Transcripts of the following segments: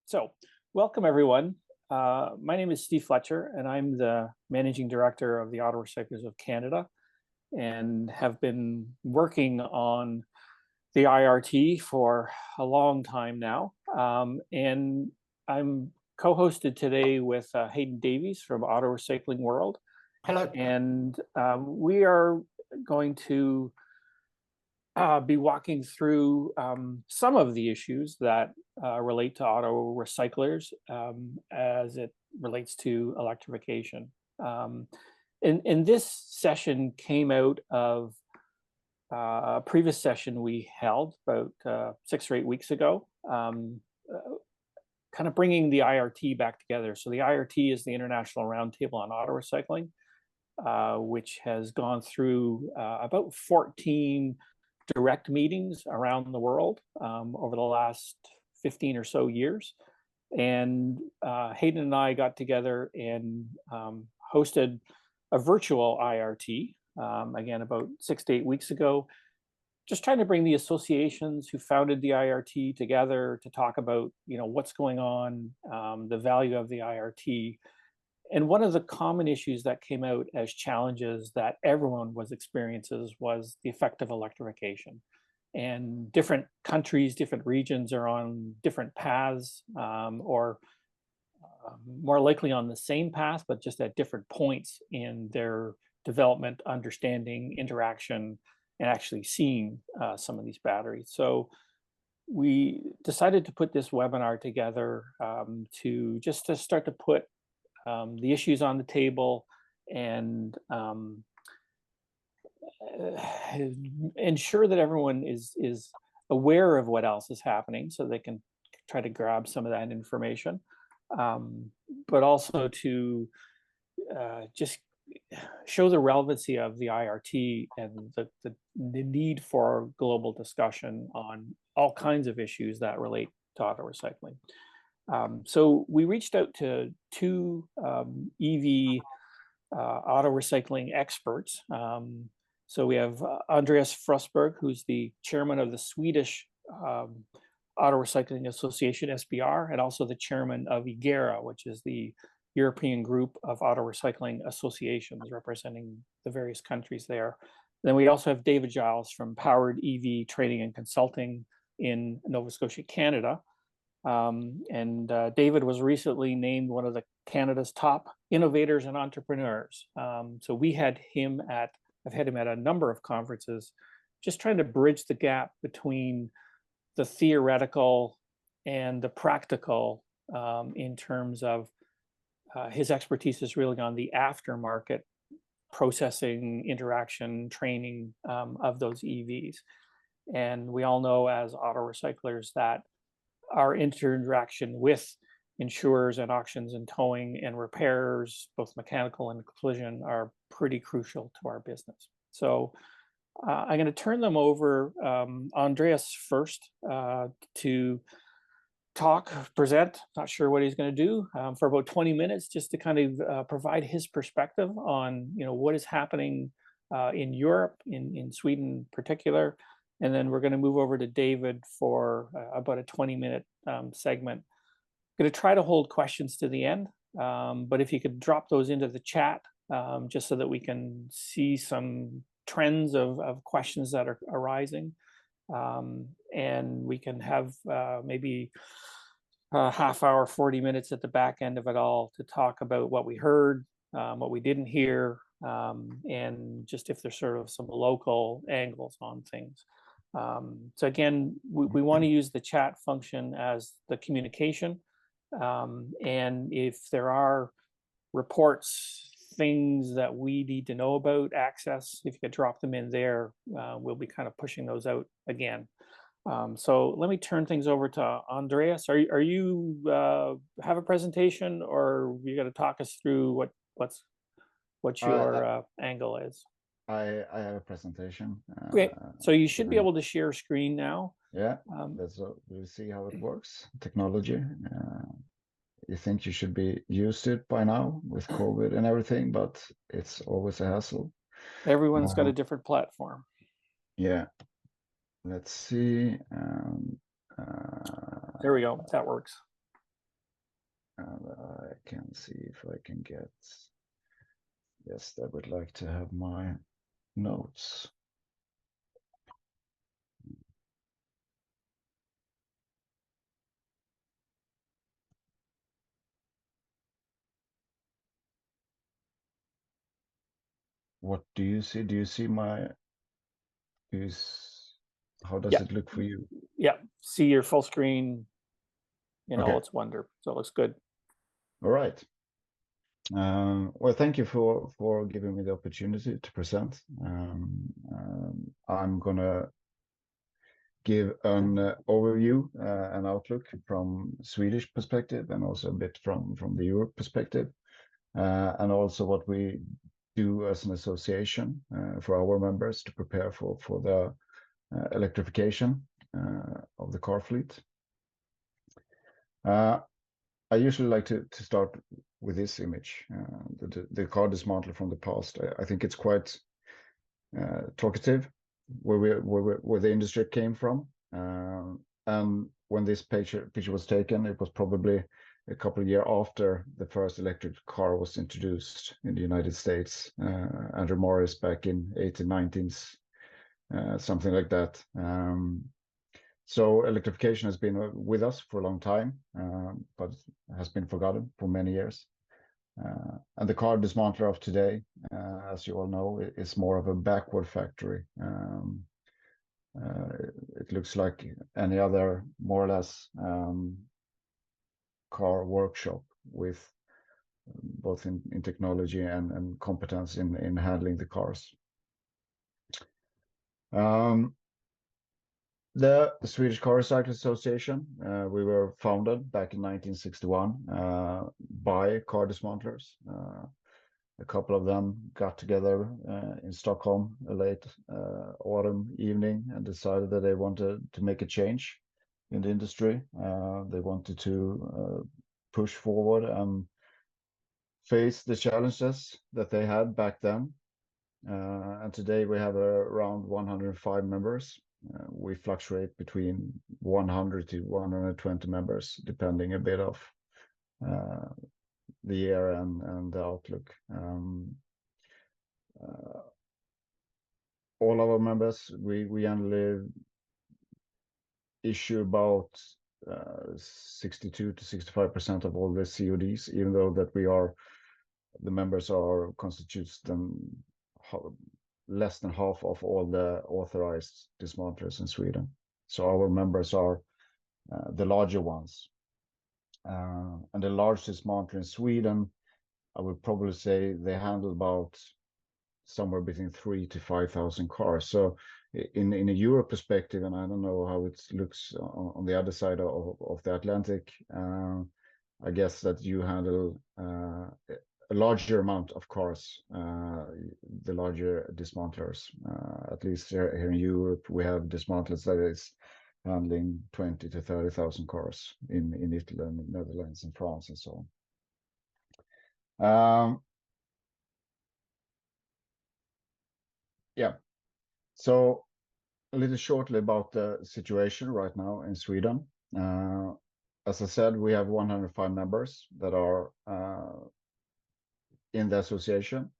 So, welcome everyone. My name is Steve Fletcher, and I'm the Managing Director of the Auto Recyclers of Canada, and have been working on the IRT for a long time now. And I'm co-hosted today with Haydn Davies from Auto Recycling World. Hello. And we are going to be walking through some of the issues that relate to auto recyclers as it relates to electrification. And this session came out of a previous session we held about 6 or 8 weeks ago, kind of bringing the IRT back together. So the IRT is the International Roundtable on Auto Recycling, which has gone through about 14 direct meetings around the world over the last 15 or so years. And Haydn and I got together and hosted a virtual IRT, again, about 6 to 8 weeks ago, just trying to bring the associations who founded the IRT together to talk about, what's going on, the value of the IRT. And one of the common issues that came out as challenges that everyone was experiencing was the effect of electrification. And different countries, different regions are on different paths, or more likely on the same path, but just at different points in their development, understanding, interaction, and actually seeing some of these batteries. So we decided to put this webinar together to start to put the issues on the table and ensure that everyone is aware of what else is happening so they can try to grab some of that information, but also to just show the relevancy of the IRT and the need for global discussion on all kinds of issues that relate to auto recycling. So we reached out to two EV auto recycling experts. So we have Andreas Frossberg, who's the chairman of the Swedish Auto Recycling Association, SBR, and also the chairman of IRT, which is the European group of auto recycling associations representing the various countries there. Then we also have Giles from PoweredEV Training and Consulting in Nova Scotia, Canada. And David was recently named one of the Canada's top innovators and entrepreneurs. So we had him I've had him at a number of conferences, just trying to bridge the gap between the theoretical and the practical in terms of his expertise is really on the aftermarket processing, interaction, training of those EVs. And we all know as auto recyclers that our interaction with insurers and auctions and towing and repairs, both mechanical and collision, are pretty crucial to our business. So I'm going to turn them over, Andreas first, to present, not sure what he's going to do, for about 20 minutes, just to kind of provide his perspective on, what is happening in Europe, in Sweden in particular. And then we're going to move over to David for about a 20-minute segment. I'm going to try to hold questions to the end, but if you could drop those into the chat, just so that we can see some trends of questions that are arising. And we can have maybe a half hour, 40 minutes at the back end of it all to talk about what we heard, what we didn't hear, and just if there's sort of some local angles on things. So again, we want to use the chat function as the communication. And if there are reports, things that we need to know about, access, if you could drop them in there, we'll be kind of pushing those out again. So let me turn things over to Andreas. Are you have a presentation, or are you going to talk us through what your angle is? I have a presentation. Great. So you should be able to share screen now. Yeah, we'll see how it works. Technology. You think you should be used to it by now with COVID and everything, but it's always a hassle. Everyone's got a different platform. Yeah. Let's see. There we go. That works. And I can see if I can get, yes, I would like to have my notes. What do you see? Do you see my, how does Yeah. it look for you? Yeah, see your full screen in all Okay. its wonder. So it looks good. All right. Well, thank you for giving me the opportunity to present. I'm gonna give an overview, an outlook from Swedish perspective, and also a bit from the Europe perspective, and also what we do as an association for our members to prepare for the electrification of the car fleet. I usually like to start with this image, the car dismantler from the past. I think it's quite talkative where the industry came from. And when this picture was taken, it was probably a couple of years after the first electric car was introduced in the United States. Andrew Morris back in 1890s, something like that. So electrification has been with us for a long time, but has been forgotten for many years. And the car dismantler of today, as you all know, is more of a backward factory. It looks like any other, more or less, car workshop with both in technology and competence in handling the cars. The Swedish Car Recycling Association, we were founded back in 1961 by car dismantlers. A couple of them got together in Stockholm a late autumn evening and decided that they wanted to make a change in the industry. They wanted to push forward and face the challenges that they had back then. And today we have around 105 members. We fluctuate between 100 to 120 members, depending a bit of the year and the outlook. All our members, we only issue about 62 to 65% of all the CODs, even though that the members are constitutes them less than half of all the authorized dismantlers in Sweden. So our members are the larger ones. And the largest dismantler in Sweden, I would probably say they handle about somewhere between 3,000 to 5,000 cars. So in a Euro perspective, and I don't know how it looks on the other side of the Atlantic, I guess that you handle a larger amount of cars, the larger dismantlers. At least here in Europe, we have dismantlers that is handling 20 to 30,000 cars in Italy and Netherlands and France and so on. Yeah, so a little shortly about the situation right now in Sweden. As I said, we have 105 members that are in the association,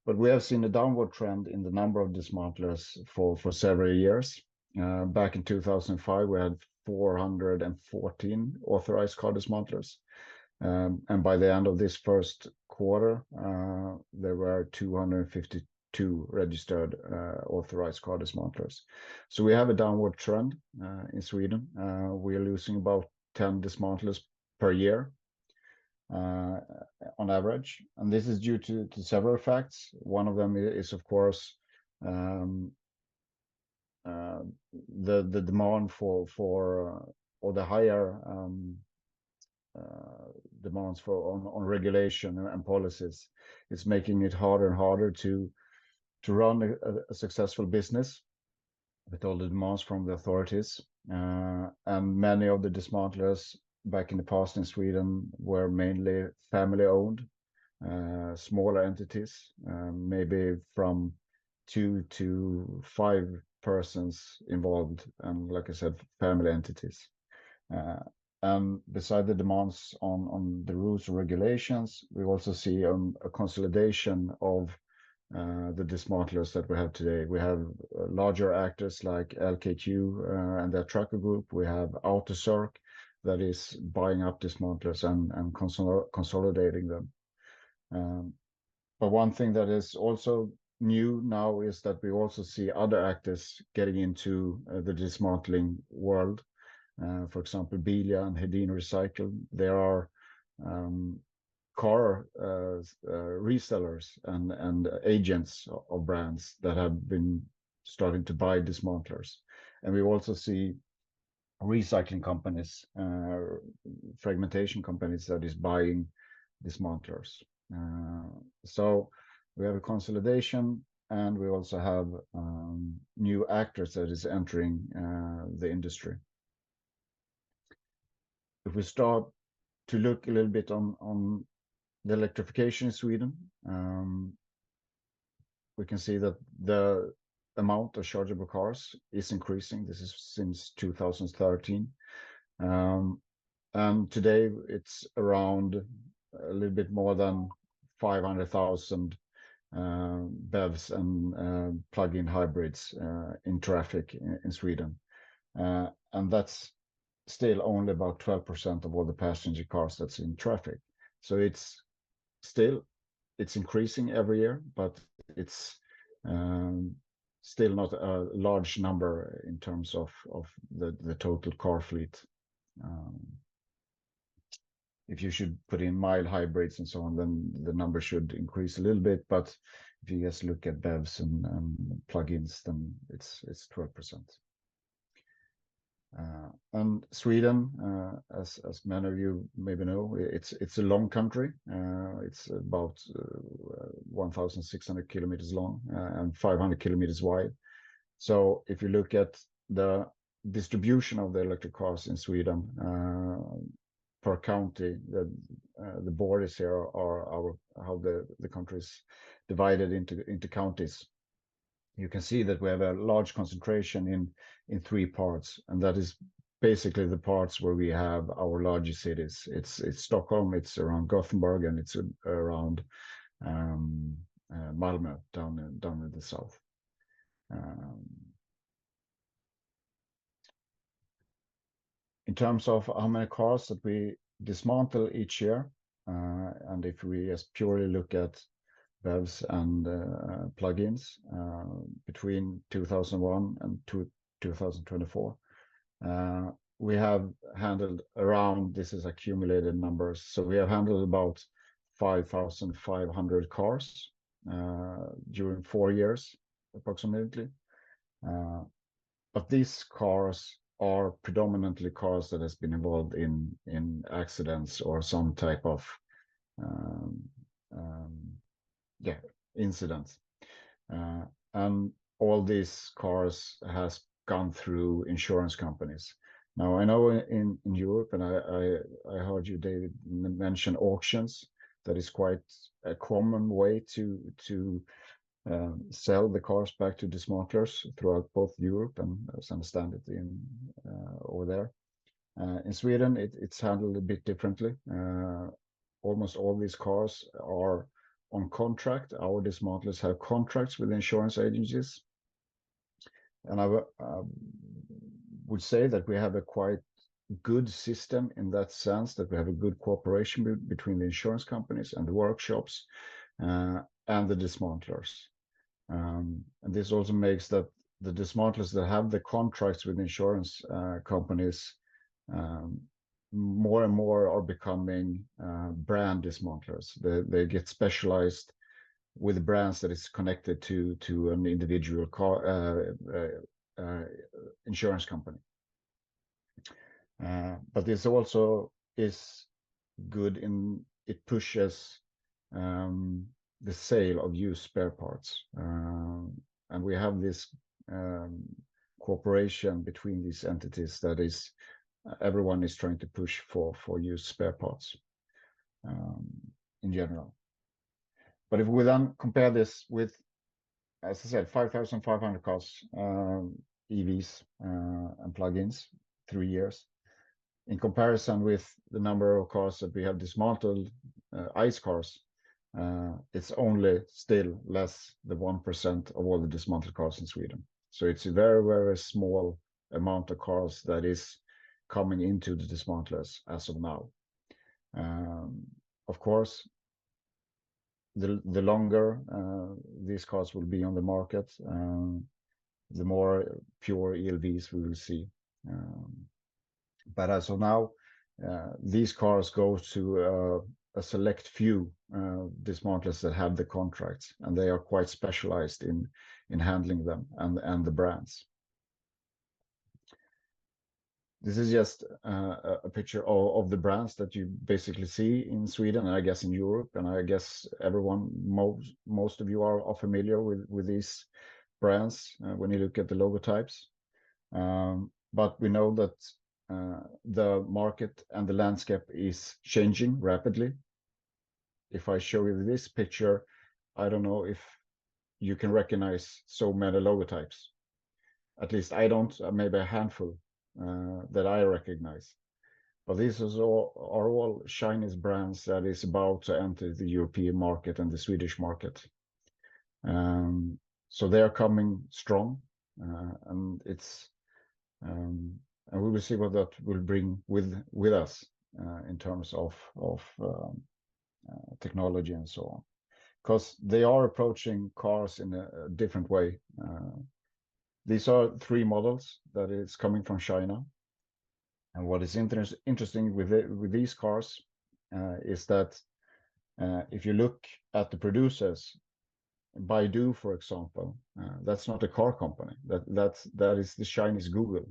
but we have seen a downward trend in the number of dismantlers for several years. Back in 2005, we had 414 authorized car dismantlers. And by the end of this first quarter, there were 252 registered authorized car dismantlers. So we have a downward trend in Sweden. We are losing about 10 dismantlers per year on average. And this is due to several facts. One of them is, of course, the demand for or the higher demands on regulation and policies. It's making it harder and harder to run a successful business with all the demands from the authorities. And many of the dismantlers back in the past in Sweden were mainly family owned, smaller entities, maybe from 2 to 5 persons involved, and like I said, family entities. Beside the demands on the rules and regulations, we also see a consolidation of the dismantlers that we have today. We have larger actors like LKQ and their tracker group. We have Autocirc that is buying up dismantlers and consolidating them. But one thing that is also new now is that we also see other actors getting into the dismantling world. For example, Bilia and Haydn Recycle. There are car resellers and agents of brands that have been starting to buy dismantlers. And we also see recycling companies, fragmentation companies that is buying dismantlers. So we have a consolidation, and we also have new actors that is entering the industry. If we start to look a little bit on the electrification in Sweden, we can see that the amount of chargeable cars is increasing. This is since 2013. And today it's around a little bit more than 500,000 BEVs and plug-in hybrids in traffic in Sweden. And that's still only about 12% of all the passenger cars that's in traffic. So it's increasing every year, but it's still not a large number in terms of the total car fleet. If you should put in mild hybrids and so on, then the number should increase a little bit. But if you just look at BEVs and plug-ins, then it's 12%. And Sweden, as many of you maybe know, it's a long country. It's about 1,600 kilometers long and 500 kilometers wide. So if you look at the distribution of the electric cars in Sweden per county, the borders here are how the country is divided into counties. You can see that we have a large concentration in 3 parts, and that is basically the parts where we have our largest cities. It's Stockholm, it's around Gothenburg, and it's around Malmö down in the south. In terms of how many cars that we dismantle each year, and if we just purely look at BEVs and plug-ins between 2001 and 2024, we have handled around, this is accumulated numbers, so we have handled about 5,500 cars during 4 years approximately. But these cars are predominantly cars that has been involved in accidents or some type of incidents. And all these cars has gone through insurance companies. Now I know in Europe, and I heard you, David, mention auctions. That is quite a common way to sell the cars back to dismantlers throughout both Europe and, as I understand it, in over there. In Sweden, it's handled a bit differently. Almost all these cars are on contract. Our dismantlers have contracts with insurance agencies, and I would say that we have a quite good system in that sense, that we have a good cooperation between the insurance companies and the workshops and the dismantlers. And this also makes that the dismantlers that have the contracts with insurance companies more and more are becoming brand dismantlers. They get specialized with brands that is connected to an individual car insurance company. But this also is good in it pushes the sale of used spare parts, and we have this cooperation between these entities that is everyone is trying to push for used spare parts in general. But if we then compare this with, as I said, 5,500 cars, EVs and plug-ins, 3 years, in comparison with the number of cars that we have dismantled, ICE cars, it's only still less than 1% of all the dismantled cars in Sweden. So it's a very, very small amount of cars that is coming into the dismantlers as of now. Of course, the longer these cars will be on the market, the more pure ELVs we will see. But as of now, these cars go to a select few dismantlers that have the contracts, and they are quite specialized in handling them and the brands. This is just a picture of the brands that you basically see in Sweden, and I guess in Europe, and I guess everyone, most of you are familiar with these brands when you look at the logotypes. But we know that the market and the landscape is changing rapidly. If I show you this picture, I don't know if you can recognize so many logotypes. At least I don't, maybe a handful that I recognize. But these are all Chinese brands that is about to enter the European market and the Swedish market. So they are coming strong, and it's and we will see what that will bring with us in terms of technology and so on, because they are approaching cars in a different way. These are 3 models that is coming from China, and what is interesting with these cars is that if you look at the producers, Baidu, for example, that's not a car company. That is the Chinese Google.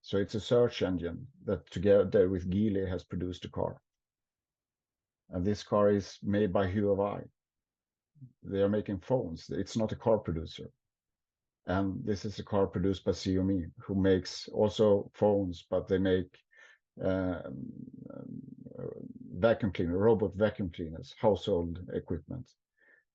So it's a search engine that together with Giles has produced a car. And this car is made by Huawei. They are making phones. It's not a car producer. And this is a car produced by Xiaomi, who makes also phones, but they make vacuum cleaner, robot vacuum cleaners, household equipment.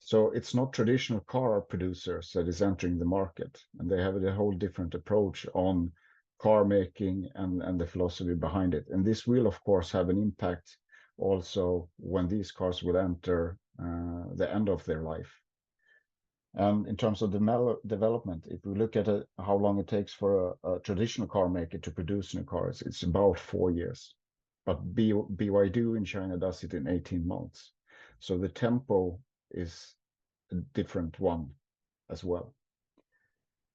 So it's not traditional car producers that is entering the market, and they have a whole different approach on car making and the philosophy behind it. And this will, of course, have an impact also when these cars will enter the end of their life. And in terms of development, if we look at how long it takes for a traditional car maker to produce new cars, it's about 4 years. But BYD in China does it in 18 months. So the tempo is a different one as well.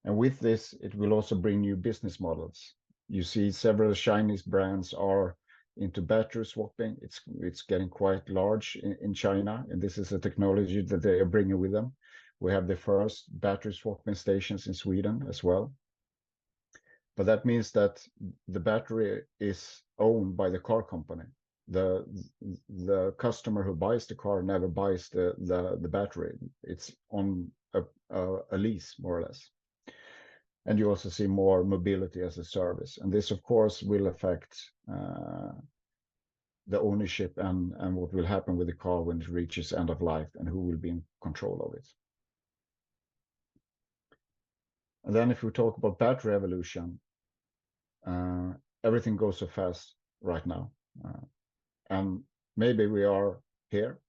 And with this, it will also bring new business models. You see several Chinese brands are into battery swapping. It's getting quite large in China, and this is a technology that they are bringing with them. We have the first battery swapping stations in Sweden as well. But that means that the battery is owned by the car company. The customer who buys the car never buys the battery. It's on a lease, more or less. And you also see more mobility as a service. And this, of course, will affect the ownership and what will happen with the car when it reaches end of life and who will be in control of it. And then if we talk about battery evolution, everything goes so fast right now. And maybe we are here,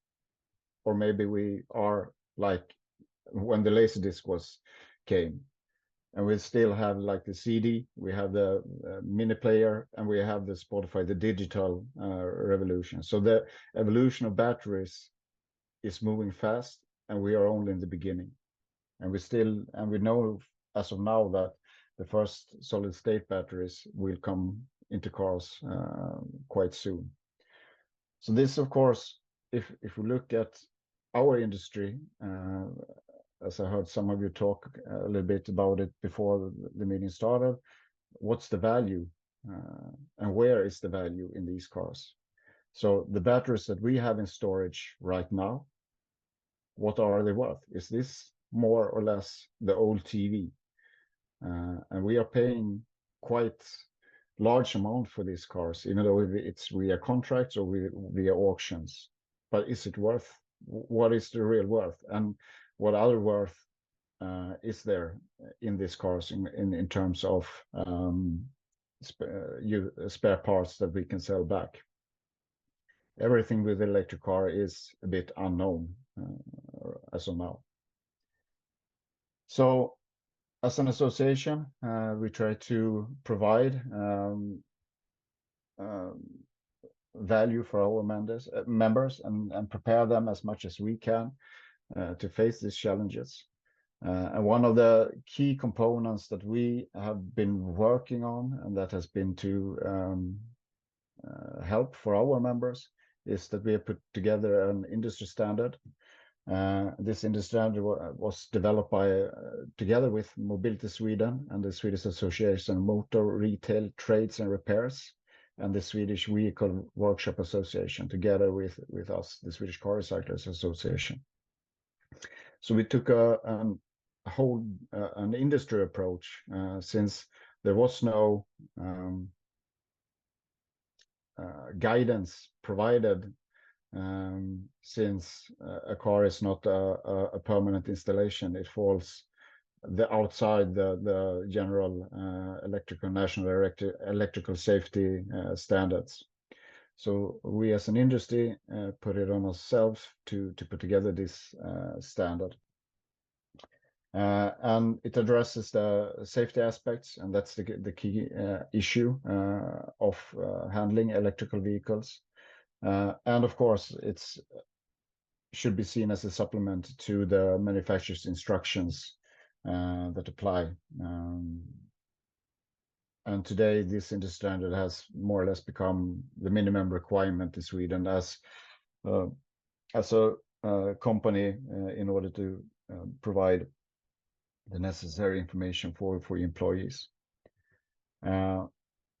or maybe we are like when the Laserdisc came, and we still have like the CD, we have the mini player, and we have the Spotify, the digital revolution. So the evolution of batteries is moving fast, and we are only in the beginning. And we know as of now that the first solid state batteries will come into cars quite soon. So this, of course, if we look at our industry, as I heard some of you talk a little bit about it before the meeting started, what's the value and where is the value in these cars? So the batteries that we have in storage right now, what are they worth? Is this more or less the old TV? And we are paying quite large amount for these cars, even though it's via contracts or via auctions. But is it worth? What is the real worth? And what other worth is there in these cars in terms of spare parts that we can sell back. Everything with the electric car is a bit unknown as of now. So as an association, we try to provide value for our members and prepare them as much as we can to face these challenges. And one of the key components that we have been working on, and that has been to help for our members, is that we have put together an industry standard. This industry standard was developed by together with Mobility Sweden and the Swedish Association of Motor Retail Trades and Repairs and the Swedish Vehicle Workshop Association, together with us, the Swedish Car Recyclers Association. So we took an industry approach since there was no guidance provided, since a car is not a permanent installation. It falls outside the general national electrical safety standards. So we as an industry put it on ourselves to put together this standard. And it addresses the safety aspects, and that's the key issue of handling electrical vehicles. And of course, it should be seen as a supplement to the manufacturer's instructions that apply. And today, this industry standard has more or less become the minimum requirement in Sweden as a company in order to provide the necessary information for employees.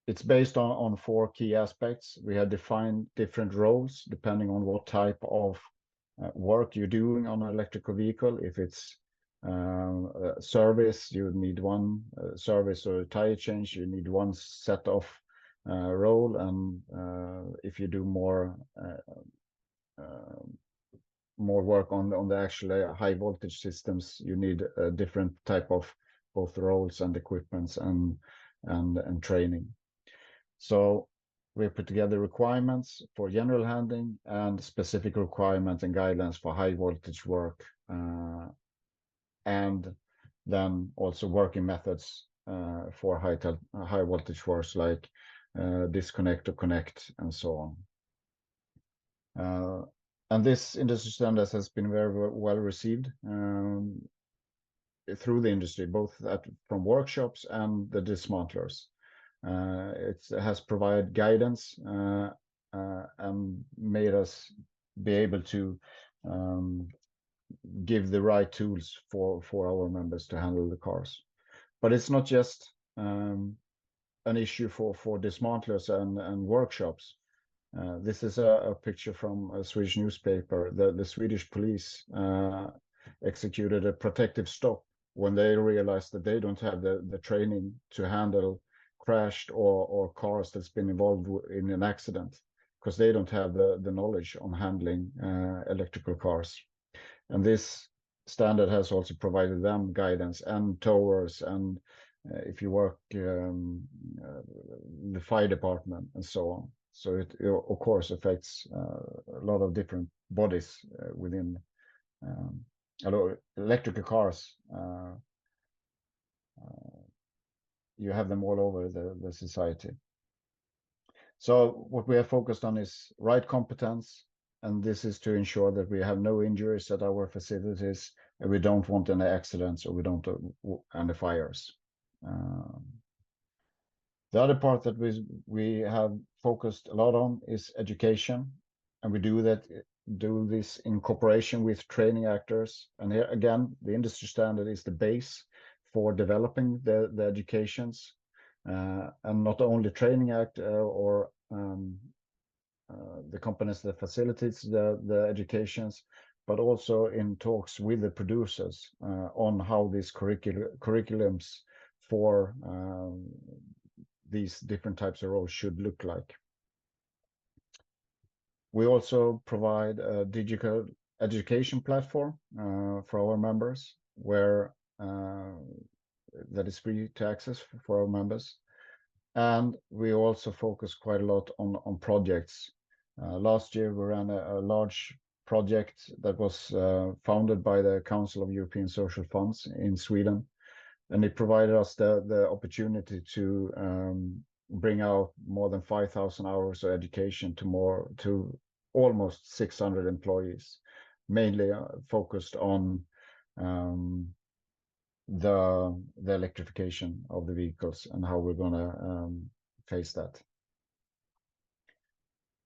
It's based on 4 key aspects. We have defined different roles depending on what type of work you're doing on an electrical vehicle. If it's service, you need one service, or a tire change, you need one set of role. And if you do more work on the actual high voltage systems, you need a different type of both roles and equipments and training. So we put together requirements for general handling and specific requirements and guidelines for high voltage work, and then also working methods for high voltage works, like disconnect or connect and so on. And this industry standard has been very well received through the industry, both from workshops and the dismantlers. It has provided guidance and made us be able to give the right tools for our members to handle the cars. But it's not just an issue for dismantlers and workshops. This is a picture from a Swedish newspaper. The Swedish police executed a protective stop when they realized that they don't have the training to handle crashed or cars that's been involved in an accident, because they don't have the knowledge on handling electrical cars. And this standard has also provided them guidance and towers, and if you work the fire department and so on. So it of course affects a lot of different bodies within electrical cars. You have them all over the society. So what we have focused on is right competence, and this is to ensure that we have no injuries at our facilities, and we don't want any accidents, or we don't any fires. The other part that we have focused a lot on is education, and we do this in cooperation with training actors. And here again, the industry standard is the base for developing the educations, and not only training act or the companies that facilitates the educations, but also in talks with the producers on how these curriculums for these different types of roles should look like. We also provide a digital education platform for our members, where that is free to access for our members. And we also focus quite a lot on projects. Last year, we ran a large project that was founded by the Council of European Social Funds in Sweden, and it provided us the opportunity to bring out more than 5,000 hours of education to almost 600 employees, mainly focused on the electrification of the vehicles and how we're going to face that.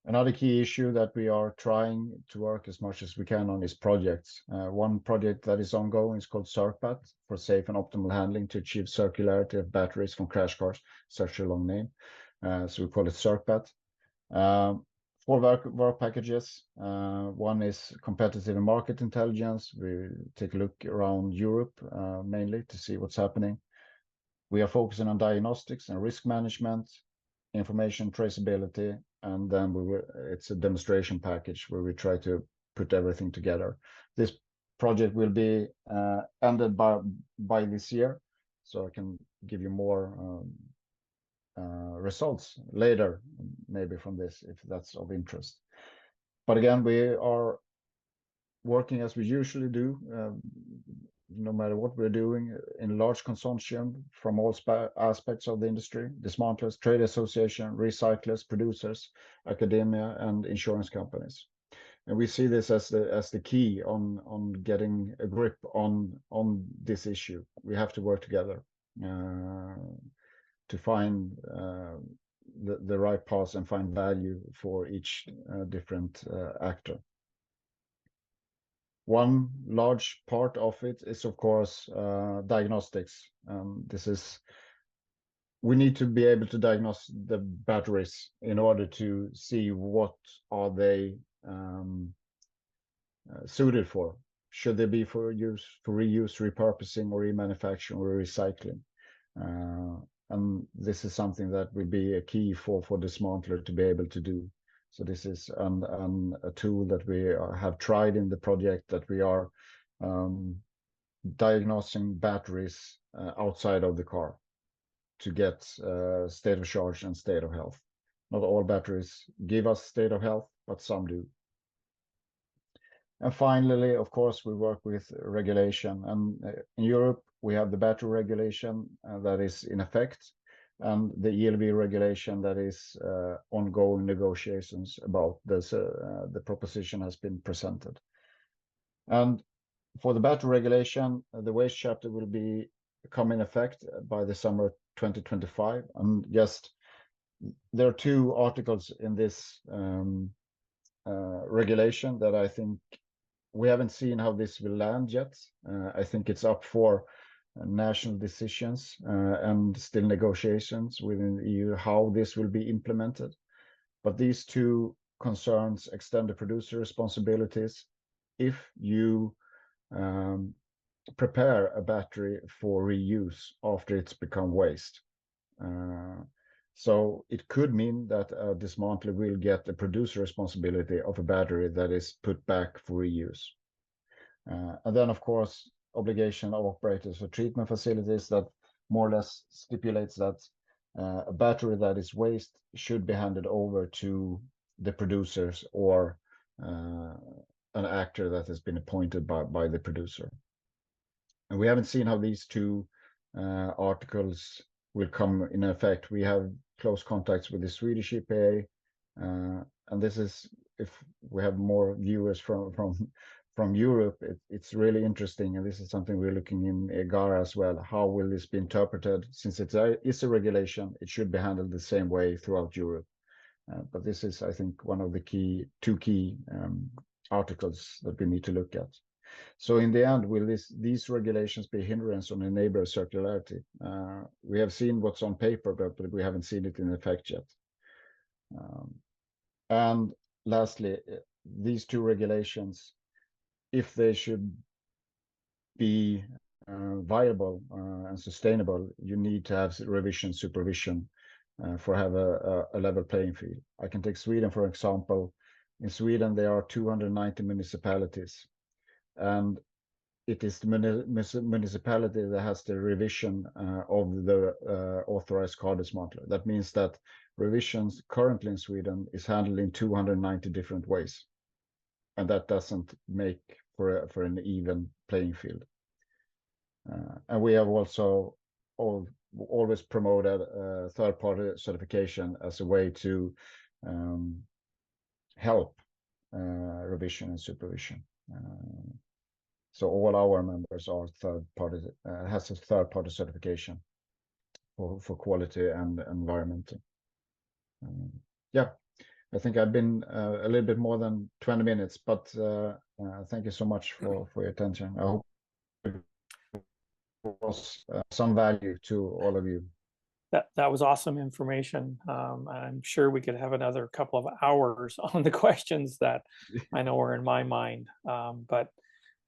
Another key issue that we are trying to work as much as we can on is projects. One project that is ongoing is called CircBat, for safe and optimal handling to achieve circularity of batteries from crash cars, such a long name. So we call it CircBat. Four work packages. One is competitive and market intelligence. We take a look around Europe mainly to see what's happening. We are focusing on diagnostics and risk management, information traceability, and then it's a demonstration package where we try to put everything together. This project will be ended by this year, so I can give you more results later, maybe from this, if that's of interest. But again, we are working as we usually do, no matter what we're doing, in large consortium from all aspects of the industry: dismantlers, trade association, recyclers, producers, academia, and insurance companies. And we see this as the key on getting a grip on this issue. We have to work together to find the right path and find value for each different actor. One large part of it is, of course, diagnostics. We need to be able to diagnose the batteries in order to see what are they suited for. Should they be for use, for reuse, repurposing, or remanufacturing, or recycling? And this is something that will be a key for dismantler to be able to do. So this is a tool that we have tried in the project, that we are diagnosing batteries outside of the car to get state of charge and state of health. Not all batteries give us state of health, but some do. And finally, of course, we work with regulation. And in Europe, we have the battery regulation that is in effect, and the ELV regulation that is ongoing negotiations about this. The proposition has been presented. And for the battery regulation, the waste chapter will come in effect by the summer 2025. And just there are two articles in this regulation that I think we haven't seen how this will land yet. I think it's up for national decisions and still negotiations within the EU how this will be implemented. But these two concerns extend the producer responsibilities if you prepare a battery for reuse after it's become waste. So it could mean that a dismantler will get the producer responsibility of a battery that is put back for reuse. And then, of course, obligation of operators for treatment facilities that more or less stipulates that a battery that is waste should be handed over to the producers or an actor that has been appointed by the producer. And we haven't seen how these two articles will come in effect. We have close contacts with the Swedish EPA, and this is, if we have more viewers from Europe, it's really interesting, and this is something we're looking in OARA as well. How will this be interpreted? Since it is a regulation, it should be handled the same way throughout Europe. But this is, I think, one of the two key articles that we need to look at. So in the end, will these regulations be a hindrance on enabler circularity? We have seen what's on paper, but we haven't seen it in effect yet. And lastly, these two regulations, if they should be viable and sustainable, you need to have revision supervision for have a level playing field. I can take Sweden, for example. In Sweden, there are 290 municipalities. And it is the municipality that has the revision of the authorized car dismantler. That means that revisions currently in Sweden is handled in 290 different ways, and that doesn't make for an even playing field. And we have also always promoted third-party certification as a way to help revision and supervision. So all our members are third-party, has a third-party certification for quality and environment. Yeah, I think I've been a little bit more than 20 minutes, but thank you so much for your attention. I hope it was some value to all of you. That was awesome information. I'm sure we could have another couple of hours on the questions that I know are in my mind, but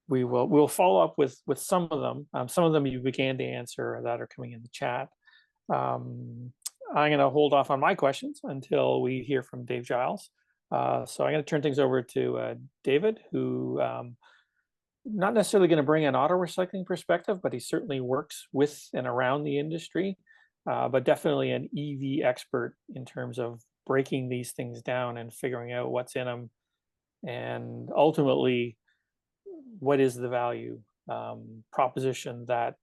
we'll follow up with some of them. Some of them you began to answer that are coming in the chat. I'm going to hold off on my questions until we hear from Dave Giles. So I'm going to turn things over to David, who not necessarily going to bring an auto recycling perspective, but he certainly works with and around the industry, but definitely an EV expert in terms of breaking these things down and figuring out what's in them, and ultimately, what is the value proposition that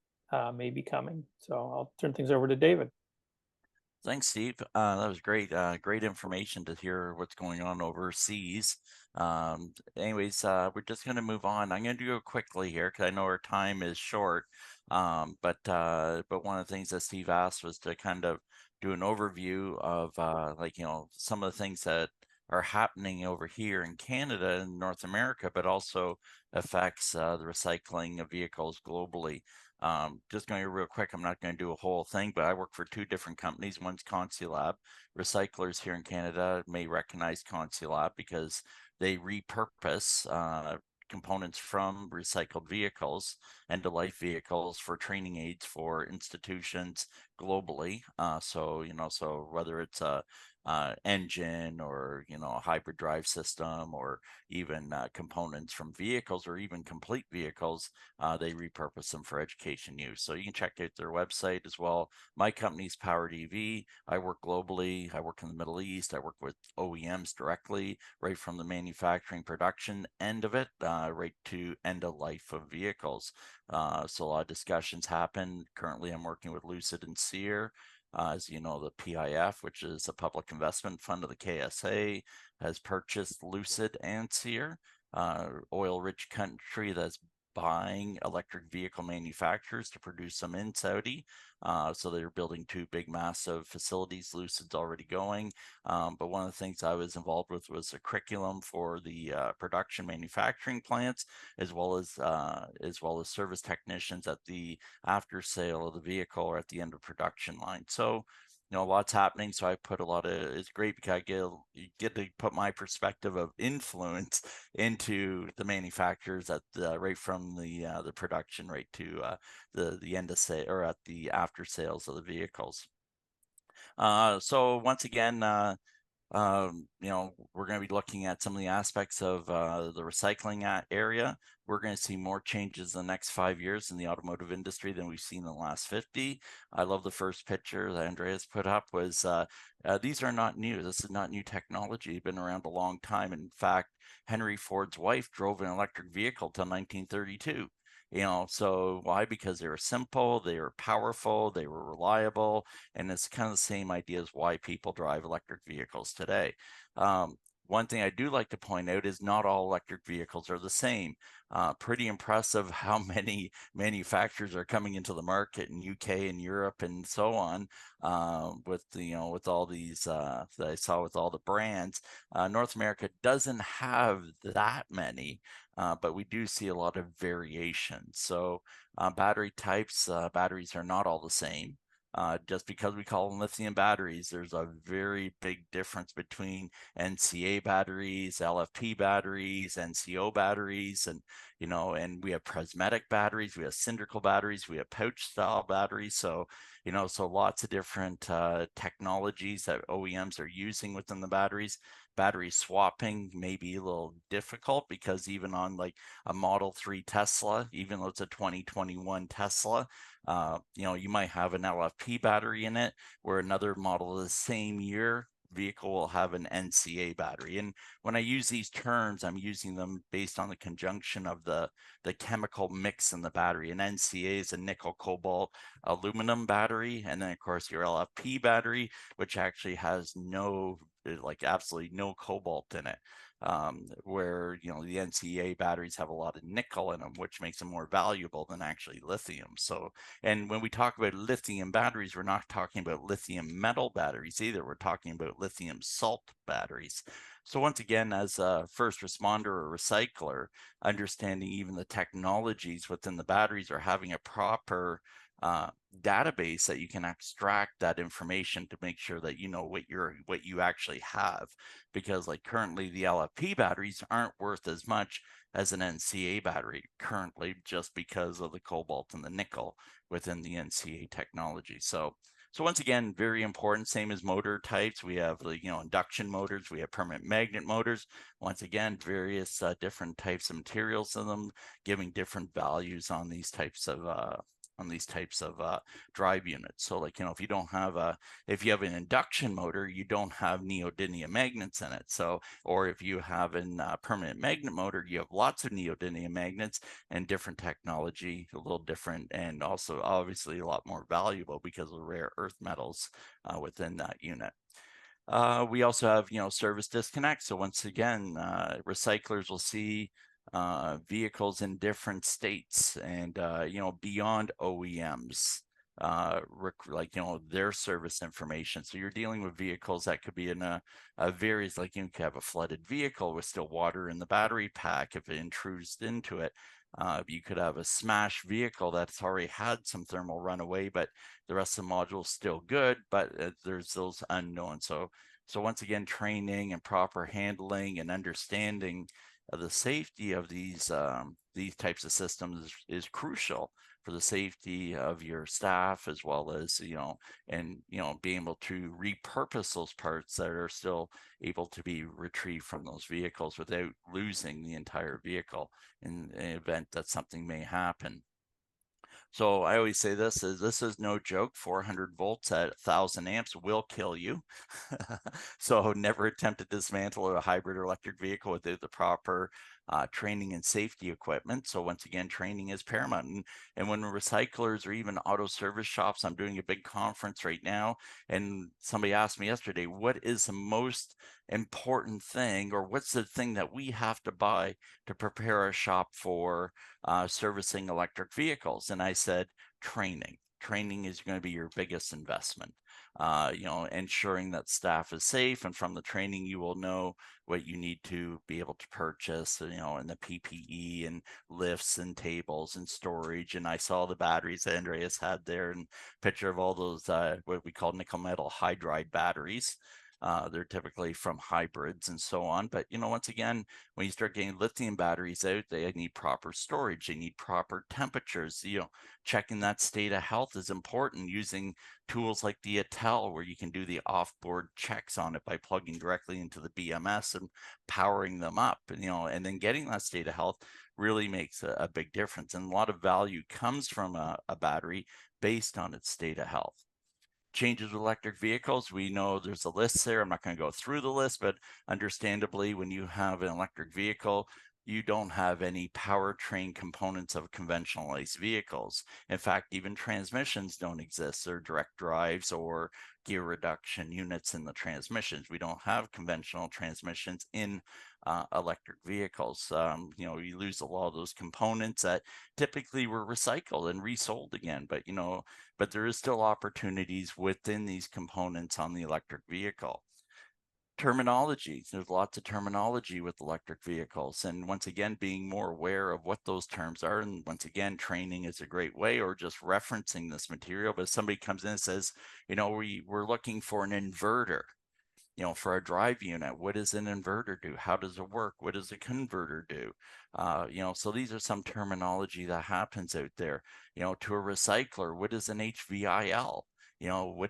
may be coming. So I'll turn things over to David. Thanks, Steve. That was great. Great information to hear what's going on overseas. Anyways, we're just going to move on. I'm going to do it quickly here because I know our time is short. But one of the things that Steve asked was to kind of do an overview of like, you know, some of the things that are happening over here in Canada and North America, but also affects the recycling of vehicles globally. Just going real quick, I'm not going to do a whole thing, but I work for two different companies. One's ConceLab. Recyclers here in Canada may recognize ConceLab because they repurpose components from recycled vehicles, end-of-life vehicles, for training aids for institutions globally. So whether it's a engine or a hybrid drive system, or even components from vehicles, or even complete vehicles, they repurpose them for education use. So you can check out their website as well. My company's PoweredEV. I work globally. I work in the Middle East. I work with OEMs directly, right from the manufacturing production end of it, right to end of life of vehicles. So a lot of discussions happen. Currently, I'm working with Lucid and Sear. As you know, the PIF, which is a public investment fund of the KSA, has purchased Lucid and Sear, oil-rich country that's buying electric vehicle manufacturers to produce them in Saudi. So they're building two big, massive facilities. Lucid's already going. But one of the things I was involved with was a curriculum for the production manufacturing plants, as well as service technicians at the after sale of the vehicle or at the end of production line. So lots happening. So I put it's great because you get to put my perspective of influence into the manufacturers at right from the production right to the end of sale, or at the after sales of the vehicles. So once again, we're going to be looking at some of the aspects of the recycling area. We're going to see more changes in the next 5 years in the automotive industry than we've seen in the last 50. I love the first picture that Andreas put up. Was these are not new. This is not new technology. It's been around a long time. In fact, Henry Ford's wife drove an electric vehicle till 1932. So why? Because they were simple, they were powerful, they were reliable, and it's kind of the same idea as why people drive electric vehicles today. One thing I do like to point out is not all electric vehicles are the same. Pretty impressive how many manufacturers are coming into the market in UK and Europe and so on, with all these that I saw with all the brands. North America doesn't have that many, but we do see a lot of variation. So battery types, batteries are not all the same. Just because we call them lithium batteries, there's a very big difference between NCA batteries, LFP batteries, NCO batteries, and and we have prismatic batteries, we have cylindrical batteries, we have pouch style batteries. So so lots of different technologies that OEMs are using within the batteries. Battery swapping may be a little difficult because even on like a Model 3 Tesla, even though it's a 2021 Tesla, you might have an LFP battery in it, where another model of the same year vehicle will have an NCA battery. And when I use these terms, I'm using them based on the conjunction of the chemical mix in the battery. An NCA is a nickel, cobalt, aluminum battery. And then of course your LFP battery, which actually has absolutely no cobalt in it. Where the NCA batteries have a lot of nickel in them, which makes them more valuable than actually lithium. So, and when we talk about lithium batteries, we're not talking about lithium metal batteries either. We're talking about lithium salt batteries. So once again, as a first responder or recycler, understanding even the technologies within the batteries, or having a proper database that you can extract that information to make sure that you know what you actually have. Because like currently the LFP batteries aren't worth as much as an NCA battery currently, just because of the cobalt and the nickel within the NCA technology. So once again, very important, same as motor types. We have induction motors, we have permanent magnet motors. Once again, various different types of materials in them, giving different values on these types of drive units. So like, if you don't have if you have an induction motor, you don't have neodymium magnets in it. So, or if you have a permanent magnet motor, you have lots of neodymium magnets and different technology, a little different, and also obviously a lot more valuable because of rare earth metals within that unit. We also have, service disconnect. So once again, recyclers will see vehicles in different states and, beyond OEMs, their service information. So you're dealing with vehicles that could be in a various, like you could have a flooded vehicle with still water in the battery pack if it intrudes into it. You could have a smashed vehicle that's already had some thermal runaway, but the rest of the module is still good, but there's those unknowns. So once again, training and proper handling and understanding of the safety of these types of systems is crucial for the safety of your staff, as well as being able to repurpose those parts that are still able to be retrieved from those vehicles without losing the entire vehicle in the event that something may happen. So I always say this is no joke. 400 volts at 1,000 amps will kill you. So never attempt to dismantle a hybrid or electric vehicle without the proper training and safety equipment. So once again, training is paramount. And when recyclers or even auto service shops, I'm doing a big conference right now, and somebody asked me yesterday, what is the most important thing, or what's the thing that we have to buy to prepare our shop for servicing electric vehicles? And I said, training. Training is going to be your biggest investment. Ensuring that staff is safe, and from the training you will know what you need to be able to purchase, and the PPE and lifts and tables and storage. And I saw the batteries that Andreas had there, and picture of all those what we call nickel metal hydride batteries. They're typically from hybrids and so on. But, once again, when you start getting lithium batteries out, they need proper storage. They need proper temperatures. Checking that state of health is important, using tools like the ATEL, where you can do the off-board checks on it by plugging directly into the BMS and powering them up. And then getting that state of health really makes a big difference. And a lot of value comes from a battery based on its state of health. Changes with electric vehicles, we know there's a list there. I'm not going to go through the list, but understandably, when you have an electric vehicle, you don't have any powertrain components of conventional ICE vehicles. In fact, even transmissions don't exist. They're direct drives or gear reduction units in the transmissions. We don't have conventional transmissions in electric vehicles. You lose a lot of those components that typically were recycled and resold again, but there is still opportunities within these components on the electric vehicle. Terminology. There's lots of terminology with electric vehicles. And once again, being more aware of what those terms are. And once again, training is a great way, or just referencing this material. But if somebody comes in and says, you know, we're looking for an inverter, you know, for a drive unit, what does an inverter do? How does it work? What does a converter do? You know, so these are some terminology that happens out there. You know, to a recycler, what is an HVIL? You know,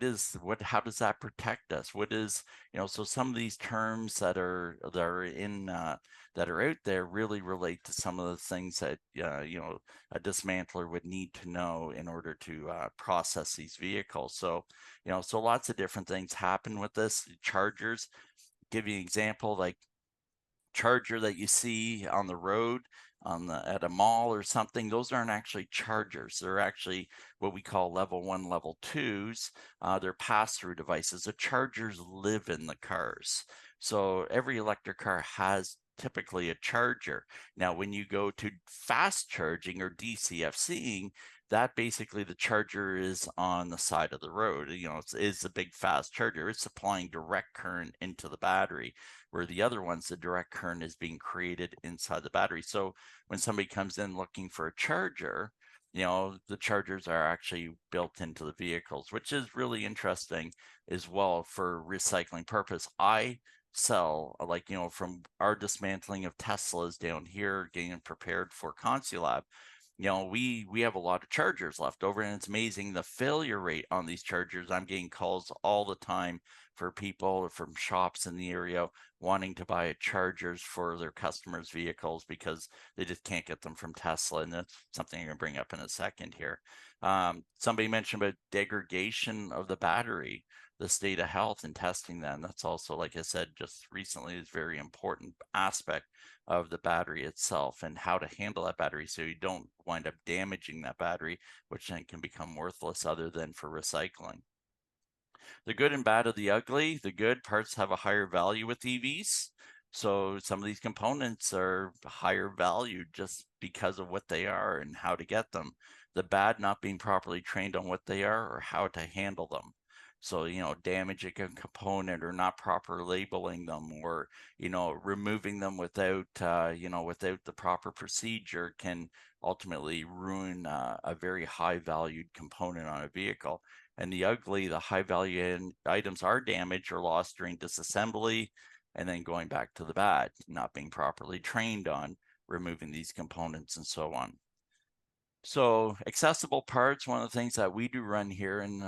how does that protect us? What is, you know, so some of these terms that are out there really relate to some of the things that, you know, a dismantler would need to know in order to process these vehicles. So, you know, so lots of different things happen with this. Chargers, give you an example, like charger that you see on the road at a mall or something, those aren't actually chargers. They're actually what we call level 1, level 2s. They're pass-through devices. The chargers live in the cars. So every electric car has typically a charger. Now, when you go to fast charging or DCFCing, that basically the charger is on the side of the road. You know, it's a big fast charger. It's supplying direct current into the battery, where the other ones, the direct current is being created inside the battery. So when somebody comes in looking for a charger, you know, the chargers are actually built into the vehicles, which is really interesting as well for recycling purpose. I sell, like, you know, from our dismantling of Teslas down here, getting prepared for Consulab, you know, we have a lot of chargers left over, and it's amazing the failure rate on these chargers. I'm getting calls all the time for people from shops in the area wanting to buy chargers for their customers' vehicles because they just can't get them from Tesla, and that's something I'm going to bring up in a second here. Somebody mentioned about degradation of the battery, the state of health, and testing that. And that's also, like I said, just recently, is a very important aspect of the battery itself and how to handle that battery so you don't wind up damaging that battery, which then can become worthless other than for recycling. The good and bad of the ugly. The good parts have a higher value with EVs. So some of these components are higher value just because of what they are and how to get them. The bad, not being properly trained on what they are or how to handle them. So, you know, damaging a component or not proper labeling them, or, you know, removing them without, you know, without the proper procedure can ultimately ruin a very high valued component on a vehicle. And the ugly, the high value items are damaged or lost during disassembly, and then going back to the bad, not being properly trained on removing these components and so on. So accessible parts, one of the things that we do run here in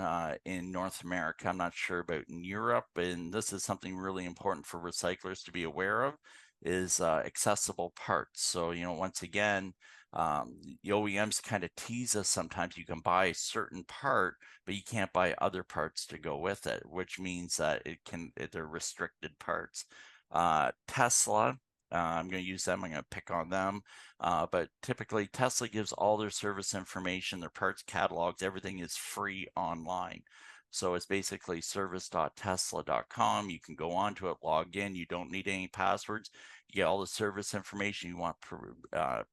North America, I'm not sure about in Europe, and this is something really important for recyclers to be aware of, is accessible parts. So, you know, once again, the OEMs kind of tease us sometimes. You can buy a certain part, but you can't buy other parts to go with it, which means that they're restricted parts. Tesla, I'm going to use them. I'm going to pick on them. But typically Tesla gives all their service information, their parts catalogs, everything is free online. So it's basically service.tesla.com. You can go onto it, log in. You don't need any passwords. You get all the service information. You want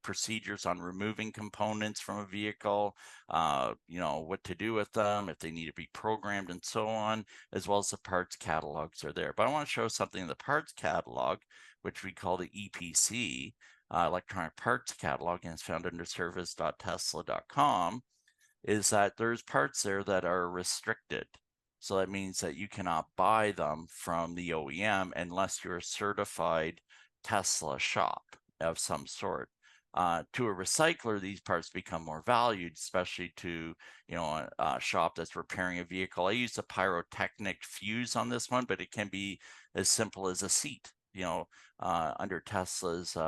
procedures on removing components from a vehicle, you know, what to do with them, if they need to be programmed and so on, as well as the parts catalogs are there. But I want to show something in the parts catalog, which we call the EPC, electronic parts catalog, and it's found under service.tesla.com, is that there's parts there that are restricted. So that means that you cannot buy them from the OEM unless you're a certified Tesla shop of some sort. To a recycler, these parts become more valued, especially to, you know, a shop that's repairing a vehicle. I used a pyrotechnic fuse on this one, but it can be as simple as a seat. You know, under Tesla's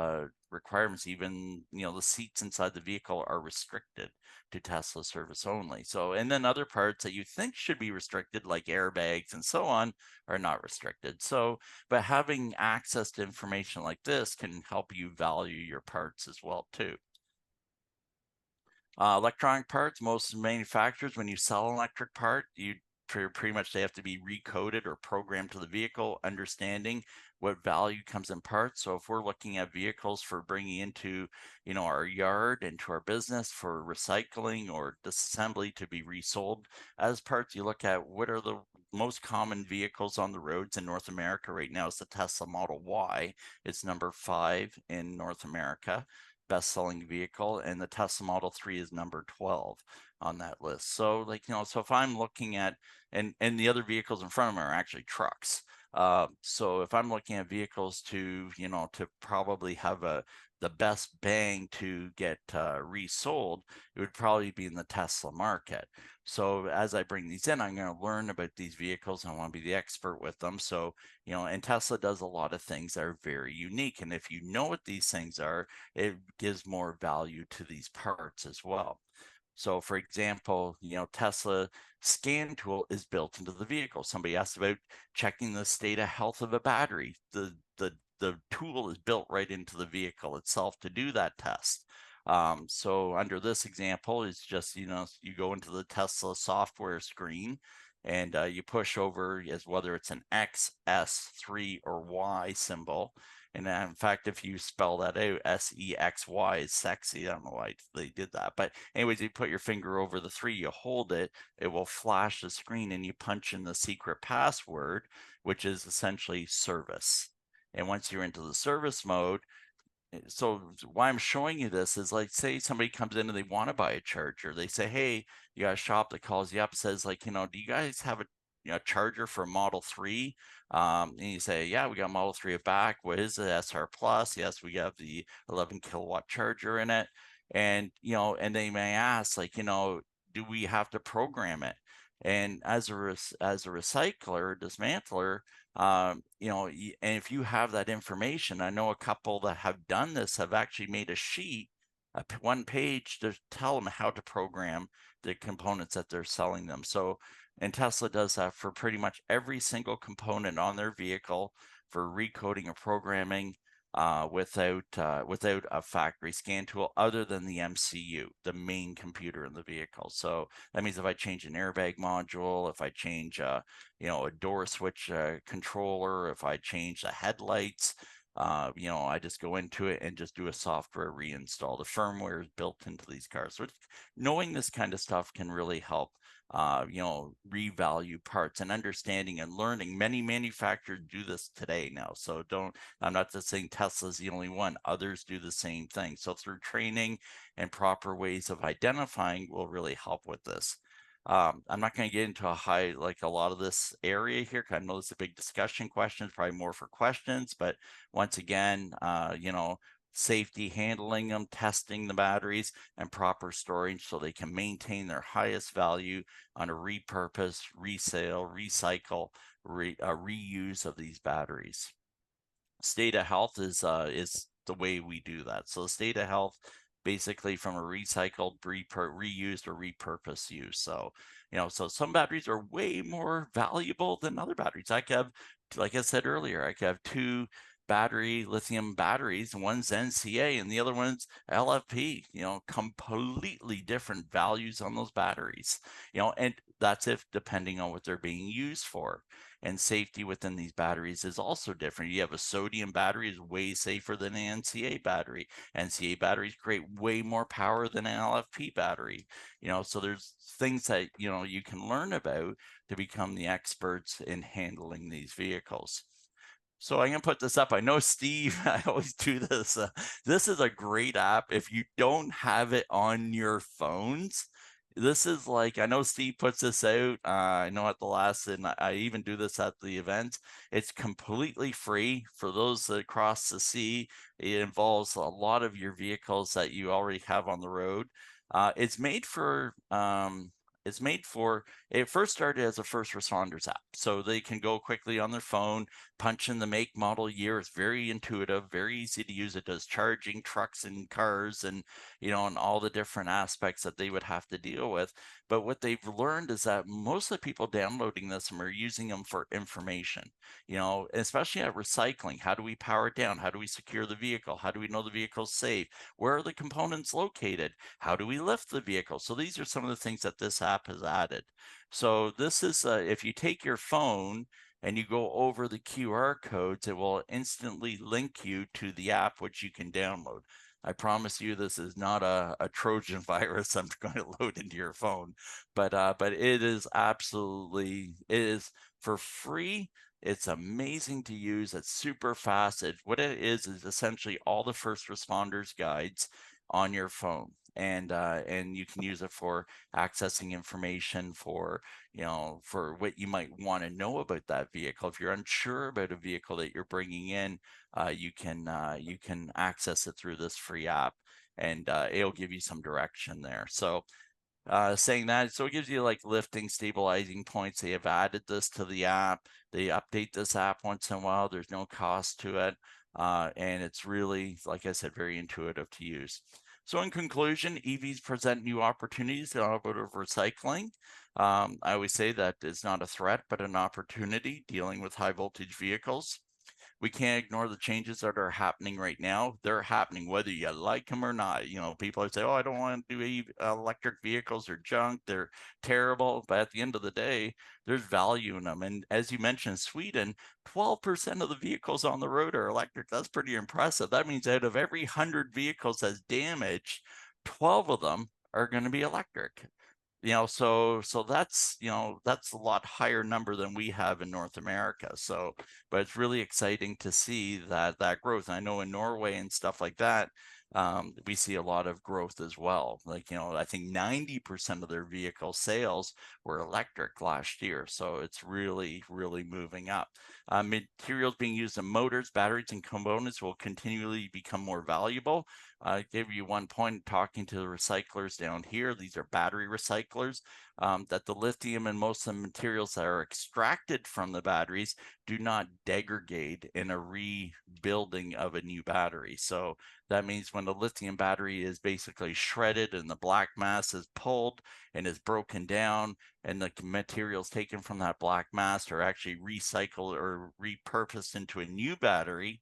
requirements, even, you know, the seats inside the vehicle are restricted to Tesla service only. So, and then other parts that you think should be restricted, like airbags and so on, are not restricted. So, but having access to information like this can help you value your parts as well too. Electronic parts, most manufacturers, when you sell an electric part, you pretty much they have to be recoded or programmed to the vehicle, understanding what value comes in parts. So if we're looking at vehicles for bringing into, you know, our yard, into our business for recycling or disassembly to be resold as parts, you look at what are the most common vehicles on the roads in North America right now is the Tesla Model Y. It's number 5 in North America, best-selling vehicle, and the Tesla Model 3 is number 12 on that list. So like, so if I'm looking at, and the other vehicles in front of them are actually trucks. So if I'm looking at vehicles to, to probably have the best bang to get resold, it would probably be in the Tesla market. So as I bring these in, I'm going to learn about these vehicles. I want to be the expert with them. So, and Tesla does a lot of things that are very unique. And if you know what these things are, it gives more value to these parts as well. So for example, Tesla scan tool is built into the vehicle. Somebody asked about checking the state of health of a battery. The tool is built right into the vehicle itself to do that test. So under this example, it's just, you go into the Tesla software screen and you push over as whether it's an X, S, 3, or Y symbol. And in fact, if you spell that out, SEXY is sexy. I don't know why they did that. But anyways, you put your finger over the 3, you hold it, it will flash the screen and you punch in the secret password, which is essentially service. And once you're into the service mode, so why I'm showing you this is like, say somebody comes in and they want to buy a charger. They say, hey, you got a shop that calls you up, says like, do you guys have a charger for Model 3? And you say, yeah, we got Model 3 back. What is it? SR Plus? Yes, we have the 11 kilowatt charger in it. And, and they may ask like, do we have to program it? And as a recycler, dismantler, and if you have that information, I know a couple that have done this have actually made a sheet, one page to tell them how to program the components that they're selling them. So, and Tesla does that for pretty much every single component on their vehicle for recoding or programming without a factory scan tool other than the MCU, the main computer in the vehicle. So that means if I change an airbag module, if I change a door switch controller, if I change the headlights, I just go into it and just do a software reinstall. The firmware is built into these cars. So knowing this kind of stuff can really help revalue parts, and understanding and learning. Many manufacturers do this today now. So I'm not just saying Tesla's the only one. Others do the same thing. So through training and proper ways of identifying will really help with this. I'm not going to get into a lot of this area here, because I know it's a big discussion question, probably more for questions, but once again, safety, handling them, testing the batteries, and proper storage so they can maintain their highest value on a repurpose, resale, recycle, reuse of these batteries. State of health is the way we do that. So the state of health, basically from a recycled, reused, or repurposed use. So, so some batteries are way more valuable than other batteries. I could have, like I said earlier, I could have 2 lithium batteries, and one's NCA and the other one's LFP, completely different values on those batteries, and that's depending on what they're being used for. And safety within these batteries is also different. You have a sodium battery is way safer than an NCA battery. NCA batteries create way more power than an LFP battery. So there's things that, you can learn about to become the experts in handling these vehicles. So I'm going to put this up. I know, Steve, I always do this. This is a great app. If you don't have it on your phones, this is like, I know Steve puts this out. I know at the last, and I even do this at the event. It's completely free for those that cross the sea. It involves a lot of your vehicles that you already have on the road. It's made for it first started as a first responders app, so they can go quickly on their phone, punch in the make, model, year. It's very intuitive, very easy to use. It does charging, trucks and cars, and and all the different aspects that they would have to deal with. But what they've learned is that most of the people downloading this are using them for information, especially at recycling. How do we power it down? How do we secure the vehicle? How do we know the vehicle's safe? Where are the components located? How do we lift the vehicle? So these are some of the things that this app has added. So this is, if you take your phone and you go over the QR codes, it will instantly link you to the app, which you can download. I promise you, this is not a Trojan virus I'm going to load into your phone, but it is absolutely, it is for free. It's amazing to use. It's super fast. What it is essentially all the first responders guides on your phone. And you can use it for accessing information for, for what you might want to know about that vehicle. If you're unsure about a vehicle that you're bringing in, you can access it through this free app, and it'll give you some direction there. So saying that, so it gives you like lifting, stabilizing points. They have added this to the app. They update this app once in a while. There's no cost to it. And it's really, like I said, very intuitive to use. So in conclusion, EVs present new opportunities in automotive recycling. I always say that it's not a threat, but an opportunity dealing with high voltage vehicles. We can't ignore the changes that are happening right now. They're happening whether you like them or not. People say, oh, I don't want to do electric vehicles, they're junk, they're terrible. But at the end of the day, there's value in them. And as you mentioned, Sweden, 12% of the vehicles on the road are electric. That's pretty impressive. That means out of every 100 vehicles that's damaged, 12 of them are going to be electric. So that's that's a lot higher number than we have in North America. So, but it's really exciting to see that growth. I know in Norway and stuff like that, we see a lot of growth as well. Like, I think 90% of their vehicle sales were electric last year. So it's really, really moving up. Materials being used in motors, batteries, and components will continually become more valuable. I gave you one point talking to the recyclers down here. These are battery recyclers, that the lithium and most of the materials that are extracted from the batteries do not degrade in a rebuilding of a new battery. So that means when the lithium battery is basically shredded and the black mass is pulled and is broken down, and the materials taken from that black mass are actually recycled or repurposed into a new battery,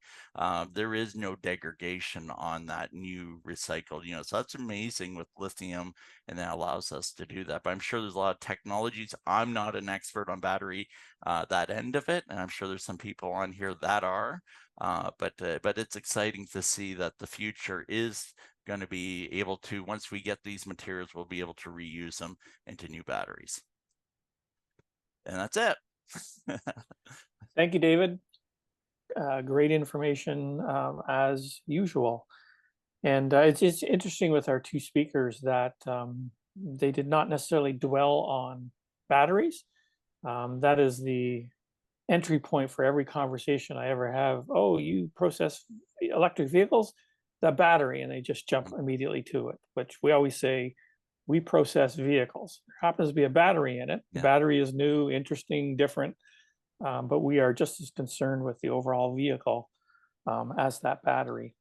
there is no degradation on that new recycled. So that's amazing with lithium, and that allows us to do that. But I'm sure there's a lot of technologies. I'm not an expert on battery, that end of it, and I'm sure there's some people on here that are. But it's exciting to see that the future is going to be able to, once we get these materials, we'll be able to reuse them into new batteries. And that's it. Thank you, David. Great information, as usual. And it's interesting with our two speakers that they did not necessarily dwell on batteries. That is the entry point for every conversation I ever have. Oh, you process electric vehicles? The battery, and they just jump immediately to it, which we always say, we process vehicles. There happens to be a battery in it. The battery is new, interesting, different, but we are just as concerned with the overall vehicle as that battery.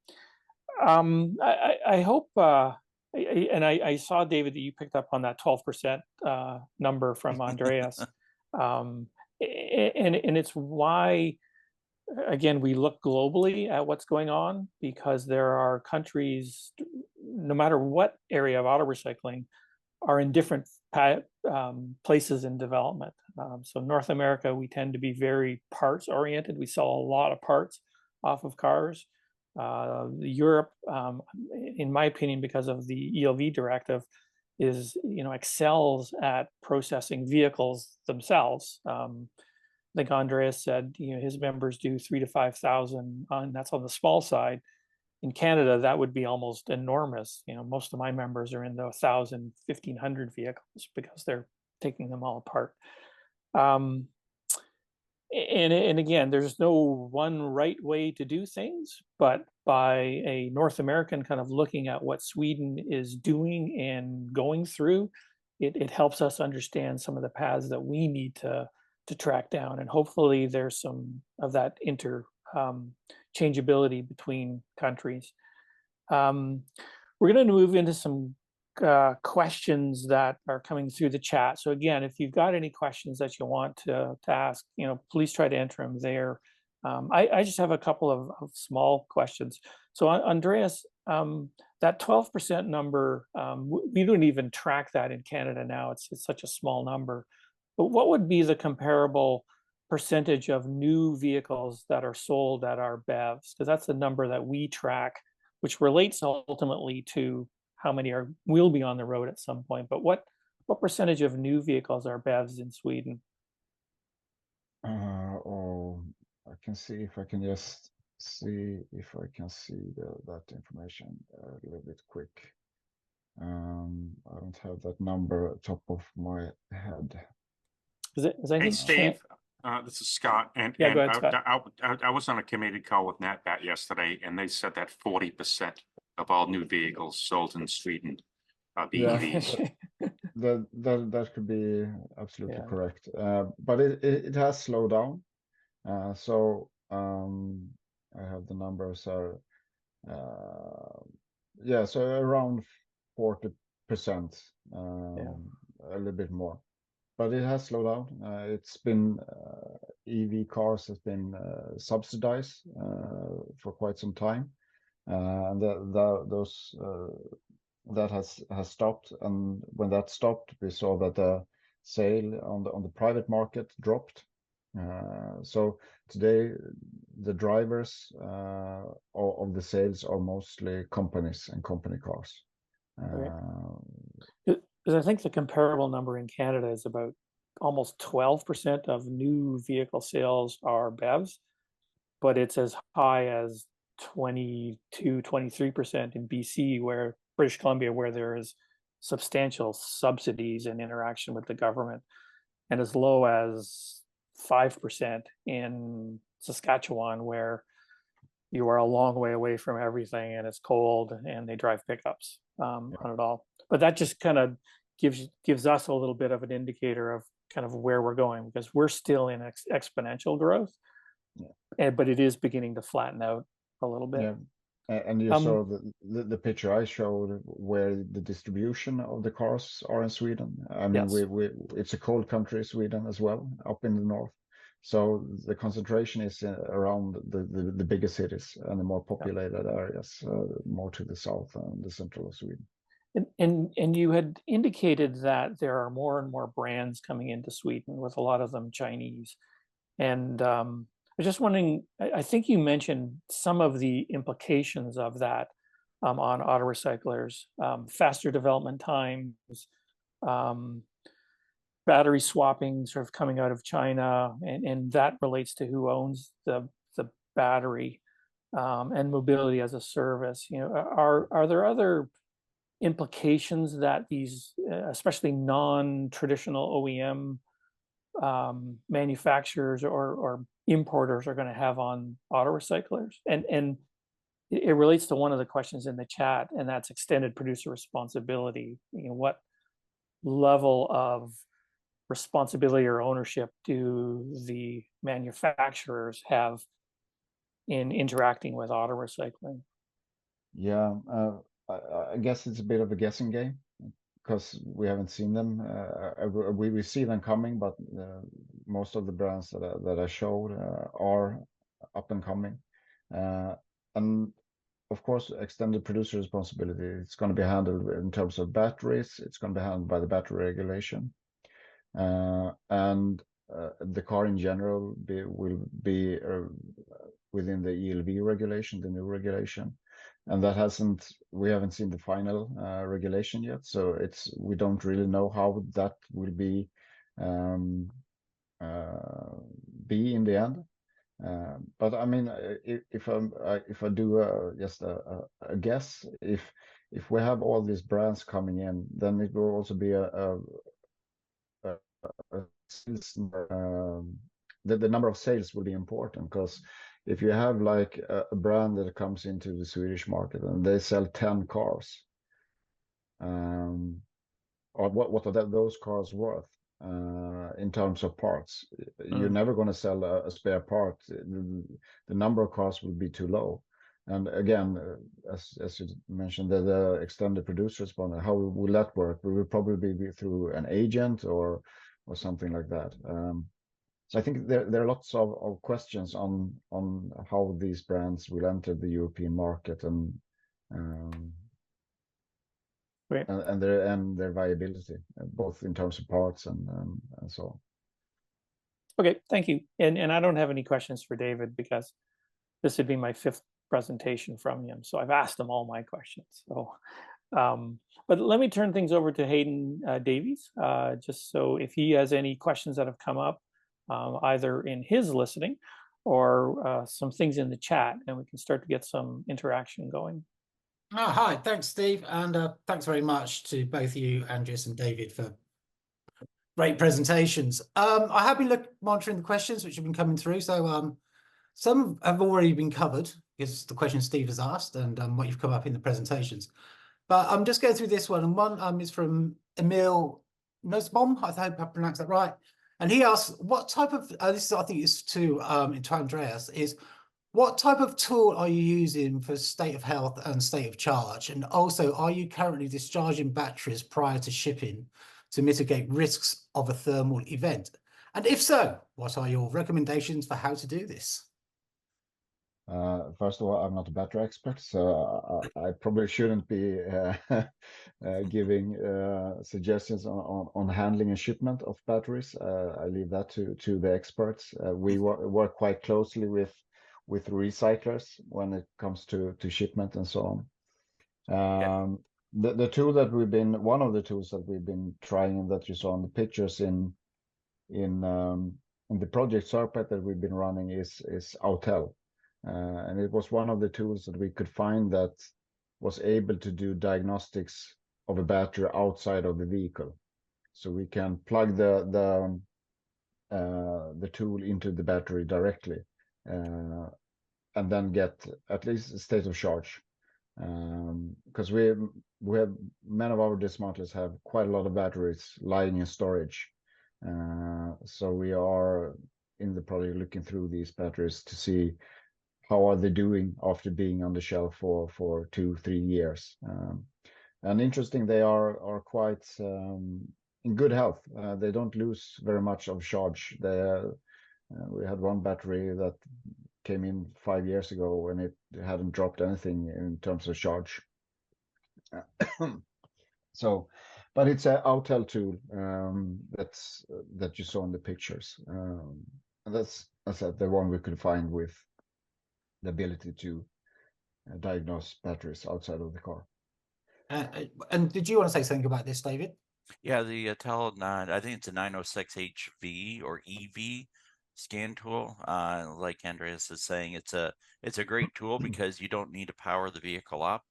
I hope, and I saw, David, that you picked up on that 12% number from Andreas. And it's why, again, we look globally at what's going on, because there are countries, no matter what area of auto recycling, are in different places in development. So North America, we tend to be very parts oriented. We sell a lot of parts off of cars. Europe, in my opinion, because of the ELV directive, is excels at processing vehicles themselves. I think Andreas said his members do 3,000 to 5,000, and that's on the small side. In Canada, that would be almost enormous. Most of my members are in the 1,000, 1,500 vehicles because they're taking them all apart. And again, there's no one right way to do things, but by a North American kind of looking at what Sweden is doing and going through, it helps us understand some of the paths that we need to track down. And hopefully there's some of that interchangeability between countries. We're going to move into some questions that are coming through the chat. So again, if you've got any questions that you want to ask, please try to enter them there. I just have a couple of small questions. So Andreas, that 12% number, we don't even track that in Canada now. It's such a small number. But what would be the comparable percentage of new vehicles that are sold that are BEVs? Because that's the number that we track which relates ultimately to how many will be on the road at some point. But what percentage of new vehicles are BEVs in Sweden? Oh, I can see if I can just see if I can see that information a little bit quick. I don't have that number at top of my head. Is anything? Hey, Steve, this is Scott. And, Yeah, and go ahead, Scott. I was on a committee call with NatBat yesterday, and they said that 40% of all new vehicles sold in Sweden are BEVs. That could be absolutely Yeah. correct. But it has slowed down. So I have the numbers are yeah, so around 40%, a little bit more. But it has slowed down. It's been EV cars has been subsidized for quite some time, and that has stopped. And when that stopped, we saw that the sale on the private market dropped. So today, the drivers of the sales are mostly companies and company cars. Because I think the comparable number in Canada is about almost 12% of new vehicle sales are BEVs, but it's as high as 22-23% in BC, where British Columbia, where there is substantial subsidies and interaction with the government, and as low as 5% in Saskatchewan, where you are a long way away from everything and it's cold and they drive pickups on it all. But that just kind of gives us a little bit of an indicator of kind of where we're going, because we're still in exponential growth, but it is beginning to flatten out a little bit. Yeah. And you saw the picture I showed where the distribution of the cars are in Sweden. I mean, Yes. it's a cold country, Sweden, as well, up in the north. So the concentration is around the bigger cities and the more populated areas, more to the south and the central of Sweden. And you had indicated that there are more and more brands coming into Sweden, with a lot of them Chinese. And I was just wondering, I think you mentioned some of the implications of that on auto recyclers, faster development times, battery swapping sort of coming out of China, and that relates to who owns the battery, and mobility as a service. You know, are there other implications that these, especially non-traditional OEM manufacturers or importers, are going to have on auto recyclers? And it relates to one of the questions in the chat, and that's extended producer responsibility. You know, what level of responsibility or ownership do the manufacturers have in interacting with auto recycling? Yeah, I guess it's a bit of a guessing game, because we haven't seen them. We see them coming, but most of the brands that I showed are up and coming. And of course, extended producer responsibility, it's going to be handled in terms of batteries. It's going to be handled by the battery regulation. And the car in general will be within the ELV regulation, the new regulation. And we haven't seen the final regulation yet, so we don't really know how that will be in the end. But I mean, if I do just a guess, if we have all these brands coming in, then it will also be the number of sales will be important, because if you have like a brand that comes into the Swedish market and they sell 10 cars, or what are those cars worth in terms of parts? You're never going to sell a spare part. The number of cars will be too low. And again, as you mentioned, the extended producer responsibility, how will that work? We will probably be through an agent or something like that. So I think there are lots of questions on how these brands will enter the European market and their viability, both in terms of parts and so on. Okay, thank you. And I don't have any questions for David, because this would be my 5th presentation from him. So I've asked him all my questions. So, but let me turn things over to Haydn Davies, just so if he has any questions that have come up, either in his listening or some things in the chat, and we can start to get some interaction going. Oh, hi, thanks, Steve, and thanks very much to both you, Andreas and David, for great presentations. I have been monitoring the questions which have been coming through, so some have already been covered because the questions Steve has asked and what you've come up in the presentations. But I'm just going through this one, and one is from Emil Nussbaum, I hope I pronounced that right. And he asks, what type of, this is, I think it's to Andreas, is what type of tool are you using for state of health and state of charge? And also, are you currently discharging batteries prior to shipping to mitigate risks of a thermal event? And if so, what are your recommendations for how to do this? First of all, I'm not a battery expert, so I probably shouldn't be giving suggestions on handling and shipment of batteries. I leave that to the experts. We work quite closely with recyclers when it comes to shipment and so on. The tool that one of the tools that we've been trying that you saw in the pictures in the project Serpent that we've been running is Autel. And it was one of the tools that we could find that was able to do diagnostics of a battery outside of the vehicle. So we can plug the tool into the battery directly, and then get at least a state of charge. Because we have many of our dismantlers have quite a lot of batteries lying in storage. So we are in the project looking through these batteries to see how are they doing after being on the shelf for 2-3 years. And interesting, they are quite in good health. They don't lose very much of charge. We had one battery that came in 5 years ago and it hadn't dropped anything in terms of charge. So, but it's an Autel tool that you saw in the pictures. And that's the one we could find with the ability to diagnose batteries outside of the car. And did you want to say something about this, David? Yeah, the I think it's a 906HV or EV scan tool. Like Andreas is saying, it's a great tool because you don't need to power the vehicle up.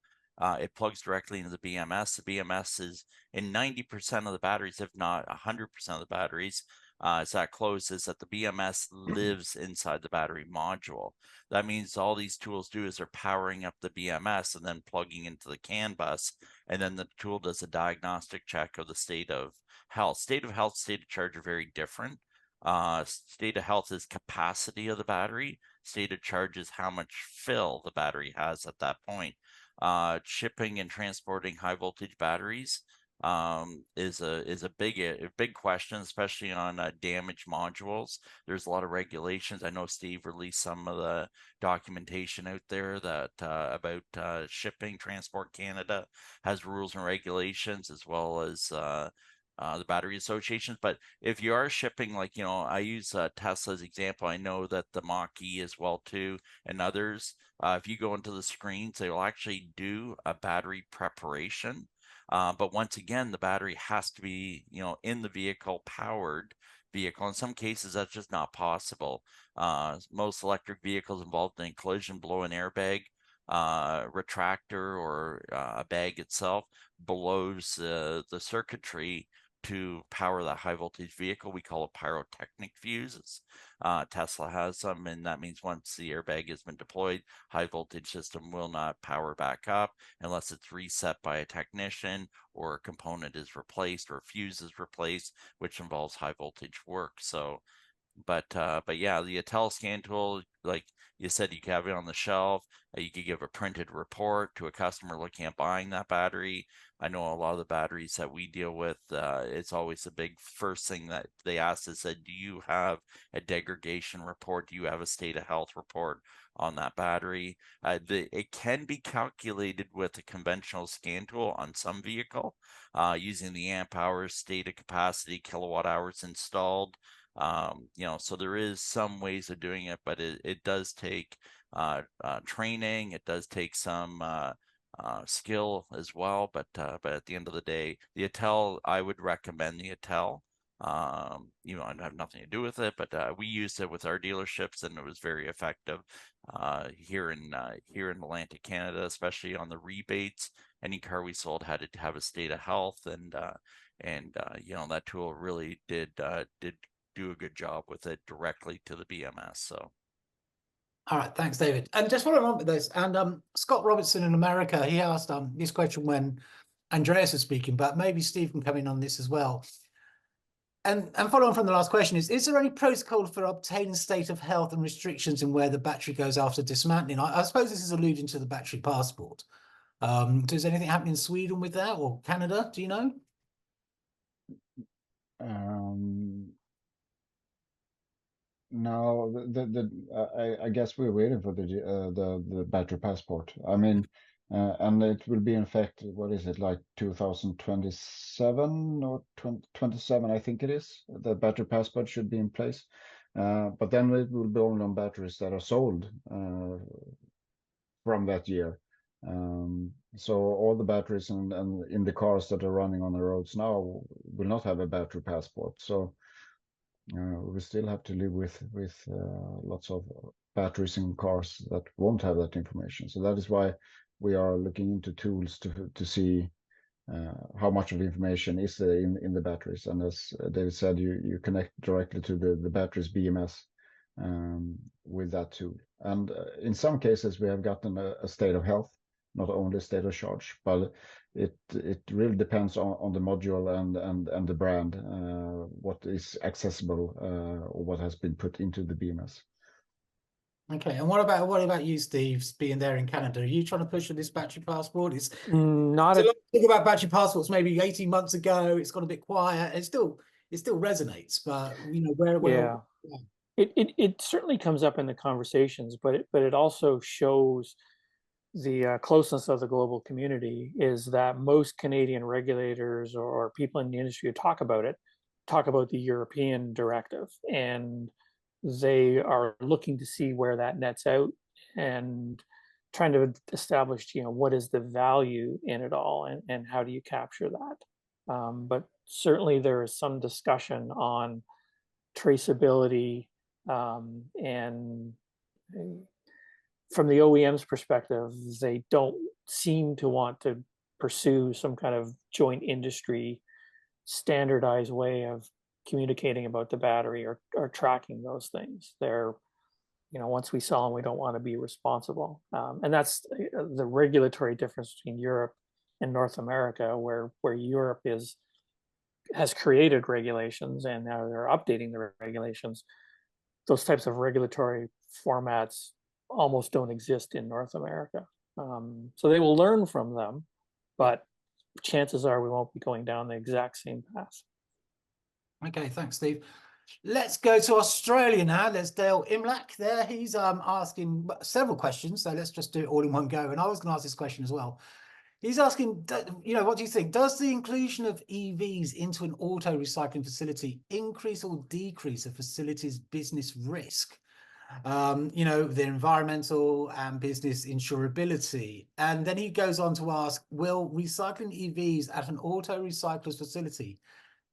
It plugs directly into the BMS. The BMS is in 90% of the batteries, if not 100% of the batteries. It's that close is that the BMS lives inside the battery module. That means all these tools do is they're powering up the BMS and then plugging into the CAN bus, and then the tool does a diagnostic check of the state of health. State of health, state of charge are very different. State of health is capacity of the battery. State of charge is how much fill the battery has at that point. Shipping and transporting high voltage batteries is a big question, especially on damaged modules. There's a lot of regulations. I know Steve released some of the documentation out there that about shipping. Transport Canada has rules and regulations, as well as the battery associations. But if you are shipping, like, I use Tesla's example. I know that the Mach-E as well too, and others, if you go into the screens, they will actually do a battery preparation. But once again, the battery has to be, in the vehicle, powered vehicle. In some cases, that's just not possible. Most electric vehicles involved in a collision blow an airbag. Retractor or a bag itself blows the circuitry to power that high voltage vehicle. We call it pyrotechnic fuses. Tesla has some, and that means once the airbag has been deployed, high voltage system will not power back up unless it's reset by a technician or a component is replaced or a fuse is replaced, which involves high voltage work. So, but yeah, the Autel scan tool, like you said, you can have it on the shelf. You could give a printed report to a customer looking at buying that battery. I know a lot of the batteries that we deal with, it's always the big first thing that they ask is that, do you have a degradation report? Do you have a state of health report on that battery? It can be calculated with a conventional scan tool on some vehicle using the amp hours, state of capacity, kilowatt hours installed. You know, so there is some ways of doing it, but it does take training. It does take some skill as well. But at the end of the day, the Atel, I would recommend the Atel. You know, I have nothing to do with it, but we used it with our dealerships, and it was very effective here in Atlantic Canada, especially on the rebates. Any car we sold had to have a state of health, and you know, that tool really did do a good job with it directly to the BMS. So. All right, thanks, David. And just following on with this, and Scott Robertson in America, he asked this question when Andreas was speaking, but maybe Steve can come in on this as well. And follow on from the last question is there any protocol for obtaining state of health and restrictions in where the battery goes after dismantling? I suppose this is alluding to the battery passport. Does anything happen in Sweden with that, or Canada? Do you know? No, I guess we're waiting for the battery passport. I mean, and it will be in effect. What is it, like 2027 or 2027? I think it is. The battery passport should be in place, but then it will be only on batteries that are sold from that year. So all the batteries and in the cars that are running on the roads now will not have a battery passport. So. We still have to live with lots of batteries in cars that won't have that information. So that is why we are looking into tools to see how much of the information is there in the batteries. And as David said, you connect directly to the battery's BMS with that tool. And in some cases, we have gotten a state of health, not only state of charge, but it really depends on the module and the brand, what is accessible or what has been put into the BMS. Okay, and what about you, Steve, being there in Canada? Are you trying to push for this battery passport? It's Not a lot to think about battery passports maybe 18 months ago. It's got a bit quiet. It still resonates, but you know where yeah. It certainly comes up in the conversations, but it also shows the closeness of the global community is that most Canadian regulators or people in the industry who talk about the European directive, and they are looking to see where that nets out and trying to establish, you know, what is the value in it all, and how do you capture that. But certainly there is some discussion on traceability, and from the OEM's perspective, they don't seem to want to pursue some kind of joint industry standardized way of communicating about the battery or tracking those things. They're, you know, once we sell them, we don't want to be responsible. And that's the regulatory difference between Europe and North America, where Europe has created regulations and now they're updating the regulations. Those types of regulatory formats almost don't exist in North America. So they will learn from them, but chances are we won't be going down the exact same path. Okay, thanks, Steve. Let's go to Australia now. There's Dale Imlach there. He's asking several questions, so let's just do it all in one go. And I was going to ask this question as well. He's asking, you know, what do you think? Does the inclusion of EVs into an auto recycling facility increase or decrease a facility's business risk? You know, the environmental and business insurability. And then he goes on to ask, will recycling EVs at an auto recycler's facility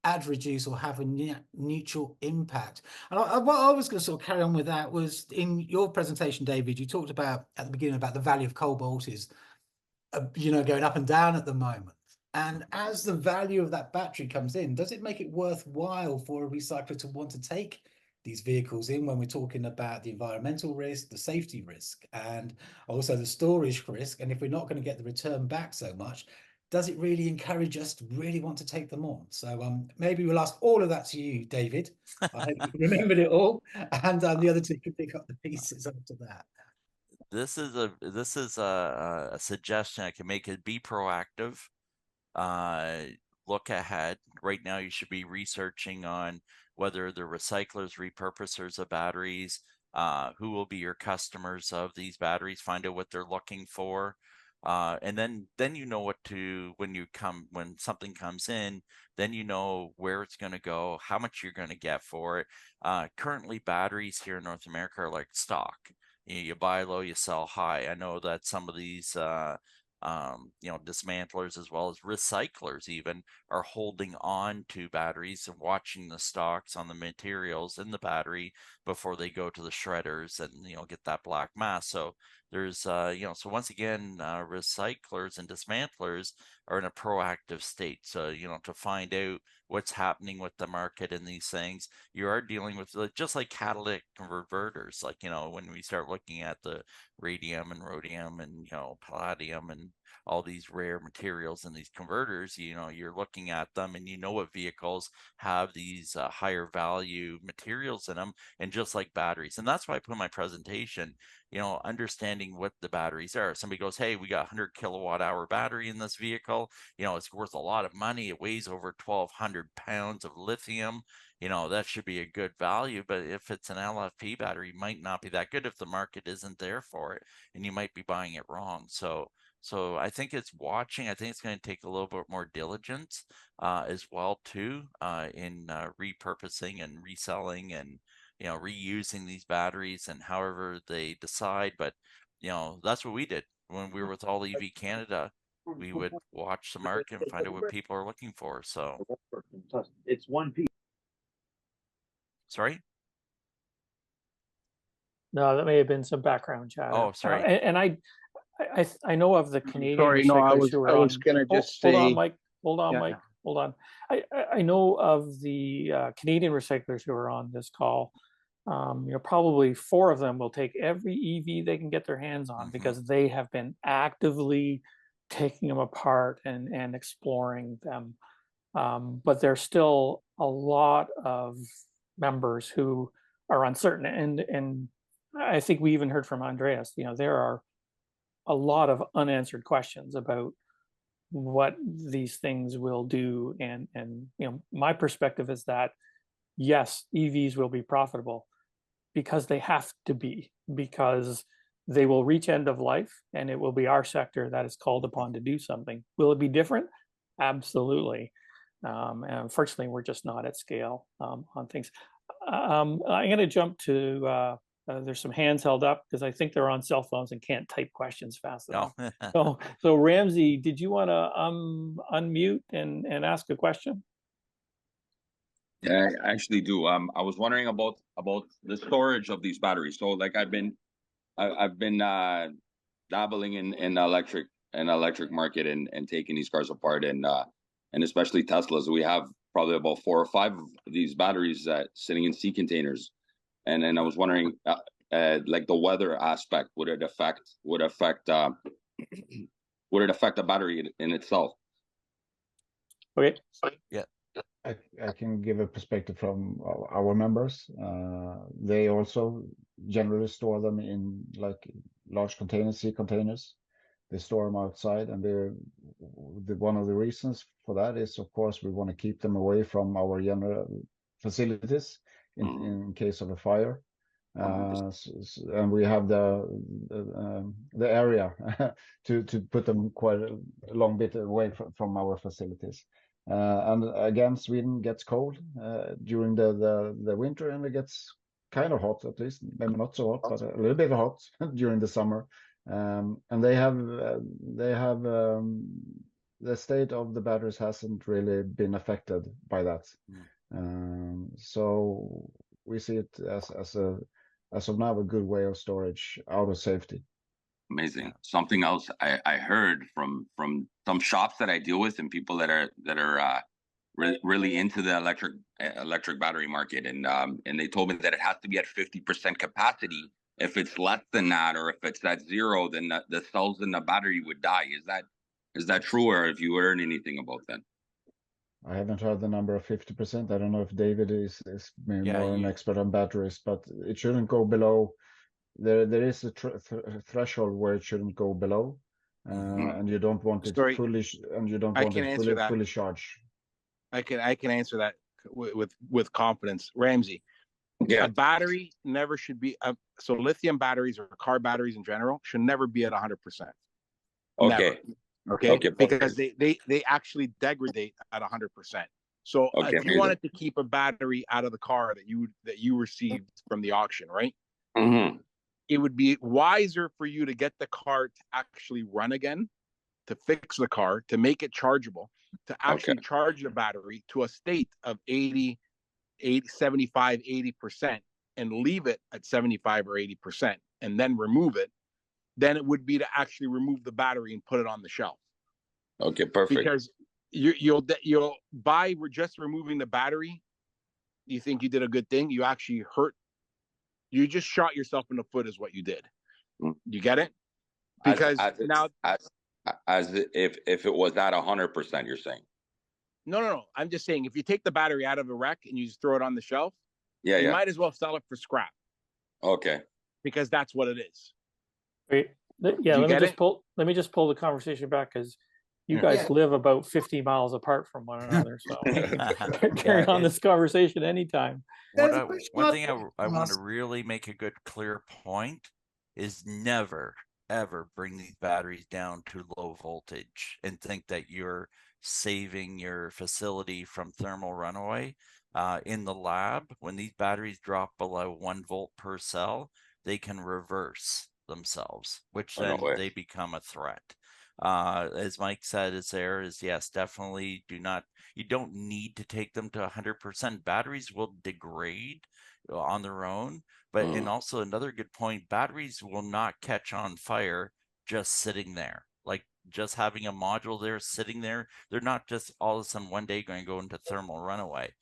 add, reduce, or have a neutral impact? And what I was going to sort of carry on with that was, in your presentation, David, you talked about at the beginning about the value of cobalt is, you know, going up and down at the moment. And as the value of that battery comes in, does it make it worthwhile for a recycler to want to take these vehicles in when we're talking about the environmental risk, the safety risk, and also the storage risk? And if we're not going to get the return back so much, does it really encourage us to really want to take them on? So maybe we'll ask all of that to you, David. I hope you remembered it all, and the other two can pick up the pieces after that. This is a suggestion I can make. It be proactive. Look ahead. Right now, you should be researching on whether the recyclers, repurposers of batteries, who will be your customers of these batteries. Find out what they're looking for. And then you know what to, when something comes in, then you know where it's going to go, how much you're going to get for it. Currently, batteries here in North America are like stock. You buy low, you sell high. I know that some of these dismantlers as well as recyclers even are holding on to batteries and watching the stocks on the materials in the battery before they go to the shredders and get that black mass. So there's so once again, recyclers and dismantlers are in a proactive state. So to find out what's happening with the market and these things, you are dealing with just like catalytic converters. Like when we start looking at the radium and rhodium and palladium and all these rare materials in these converters, you're looking at them and what vehicles have these higher value materials in them, and just like batteries. And that's why I put in my presentation, understanding what the batteries are. Somebody goes, hey, we got 100 kilowatt hour battery in this vehicle, it's worth a lot of money, it weighs over 1,200 pounds of lithium, that should be a good value. But if it's an LFP battery, it might not be that good if the market isn't there for it, and you might be buying it wrong. So I think it's watching. I think it's going to take a little bit more diligence as well too, in repurposing and reselling and reusing these batteries and however they decide. But that's what we did when we were with All EV Canada. We would watch the market and find out what people are looking for. So it's one piece. Sorry? No, that may have been some background chatter. Oh, sorry. And I know of the Canadian Sorry, no, I recyclers who are was on. gonna just Hold say. on, Mike. Hold on, Yeah. Mike. Hold on. I know of the Canadian recyclers who are on this call. Probably 4 of them will take every EV they can get their hands on, because they have been actively taking them apart and exploring them. But there's still a lot of members who are uncertain, and I think we even heard from Andreas. There are a lot of unanswered questions about what these things will do, and my perspective is that yes, EVs will be profitable because they have to be, because they will reach end of life, and it will be our sector that is called upon to do something. Will it be different? Absolutely. And unfortunately, we're just not at scale on things. I'm going to jump to there's some hands held up because I think they're on cell phones and can't type questions fast enough. So Ramsey, did you want to unmute and ask a question? Yeah, I actually do. I was wondering about the storage of these batteries. So like I've been dabbling in electric market and taking these cars apart, and especially Teslas. We have probably about 4 or 5 of these batteries sitting in sea containers. And then I was wondering, like the weather aspect, would it affect the battery in itself? Okay. Yeah. I can give a perspective from our members. They also generally store them in like large containers, sea containers. They store them outside, and one of the reasons for that is, of course, we want to keep them away from our general facilities in case of a fire. And we have the area to put them quite a long bit away from our facilities. And again, Sweden gets cold during the winter, and it gets kind of hot, at least maybe not so hot, but a little bit hot during the summer. And they have the state of the batteries hasn't really been affected by that. So we see it as of now a good way of storage out of safety. Amazing. Something else I heard from some shops that I deal with, and people that are really into the electric battery market, and they told me that it has to be at 50% capacity. If it's less than that, or if it's at 0, then the cells in the battery would die. Is that true, or have you heard anything about that? I haven't heard the number of 50%. I don't know if David is maybe more an expert on batteries, but it shouldn't go below. There is a threshold where it shouldn't go below, and you don't want it fully, and you don't want it fully charged. I can answer that with confidence, Ramsey. Yeah. A battery never should be so lithium batteries or car batteries in general should never be at 100%. Okay. Okay. Okay, Because perfect. they actually degrade at 100%. So Okay, if you amazing. wanted to keep a battery out of the car that you received from the auction, right? Mm-hmm. It would be wiser for you to get the car to actually run again, to fix the car, to make it chargeable, to actually charge the battery to a state of 75, 80%, and leave it at 75 or 80%, and then remove it. Then it would be to actually remove the battery and put it on the shelf. Okay, perfect. Because you'll by just removing the battery, you think you did a good thing. You actually you just shot yourself in the foot is what you did. You get it? Because as if it was at 100%, you're saying? No. I'm just saying, if you take the battery out of a wreck and you just throw it on the shelf, you might as well sell it for scrap. Okay. Because that's what it is. Wait, yeah, let me just pull the conversation back, because you guys live about 50 miles apart from one another, so carry on this conversation anytime. One thing I want to really make a good clear point is never ever bring these batteries down to low voltage and think that you're saving your facility from thermal runaway. In the lab, when these batteries drop below 1 volt per cell, they can reverse themselves, which then they become a threat. As Mike said, yes, definitely you don't need to take them to 100%. Batteries will degrade on their own, but and also another good point, batteries will not catch on fire just sitting there. Like just having a module there sitting there, they're not just all of a sudden one day going to go into thermal runaway.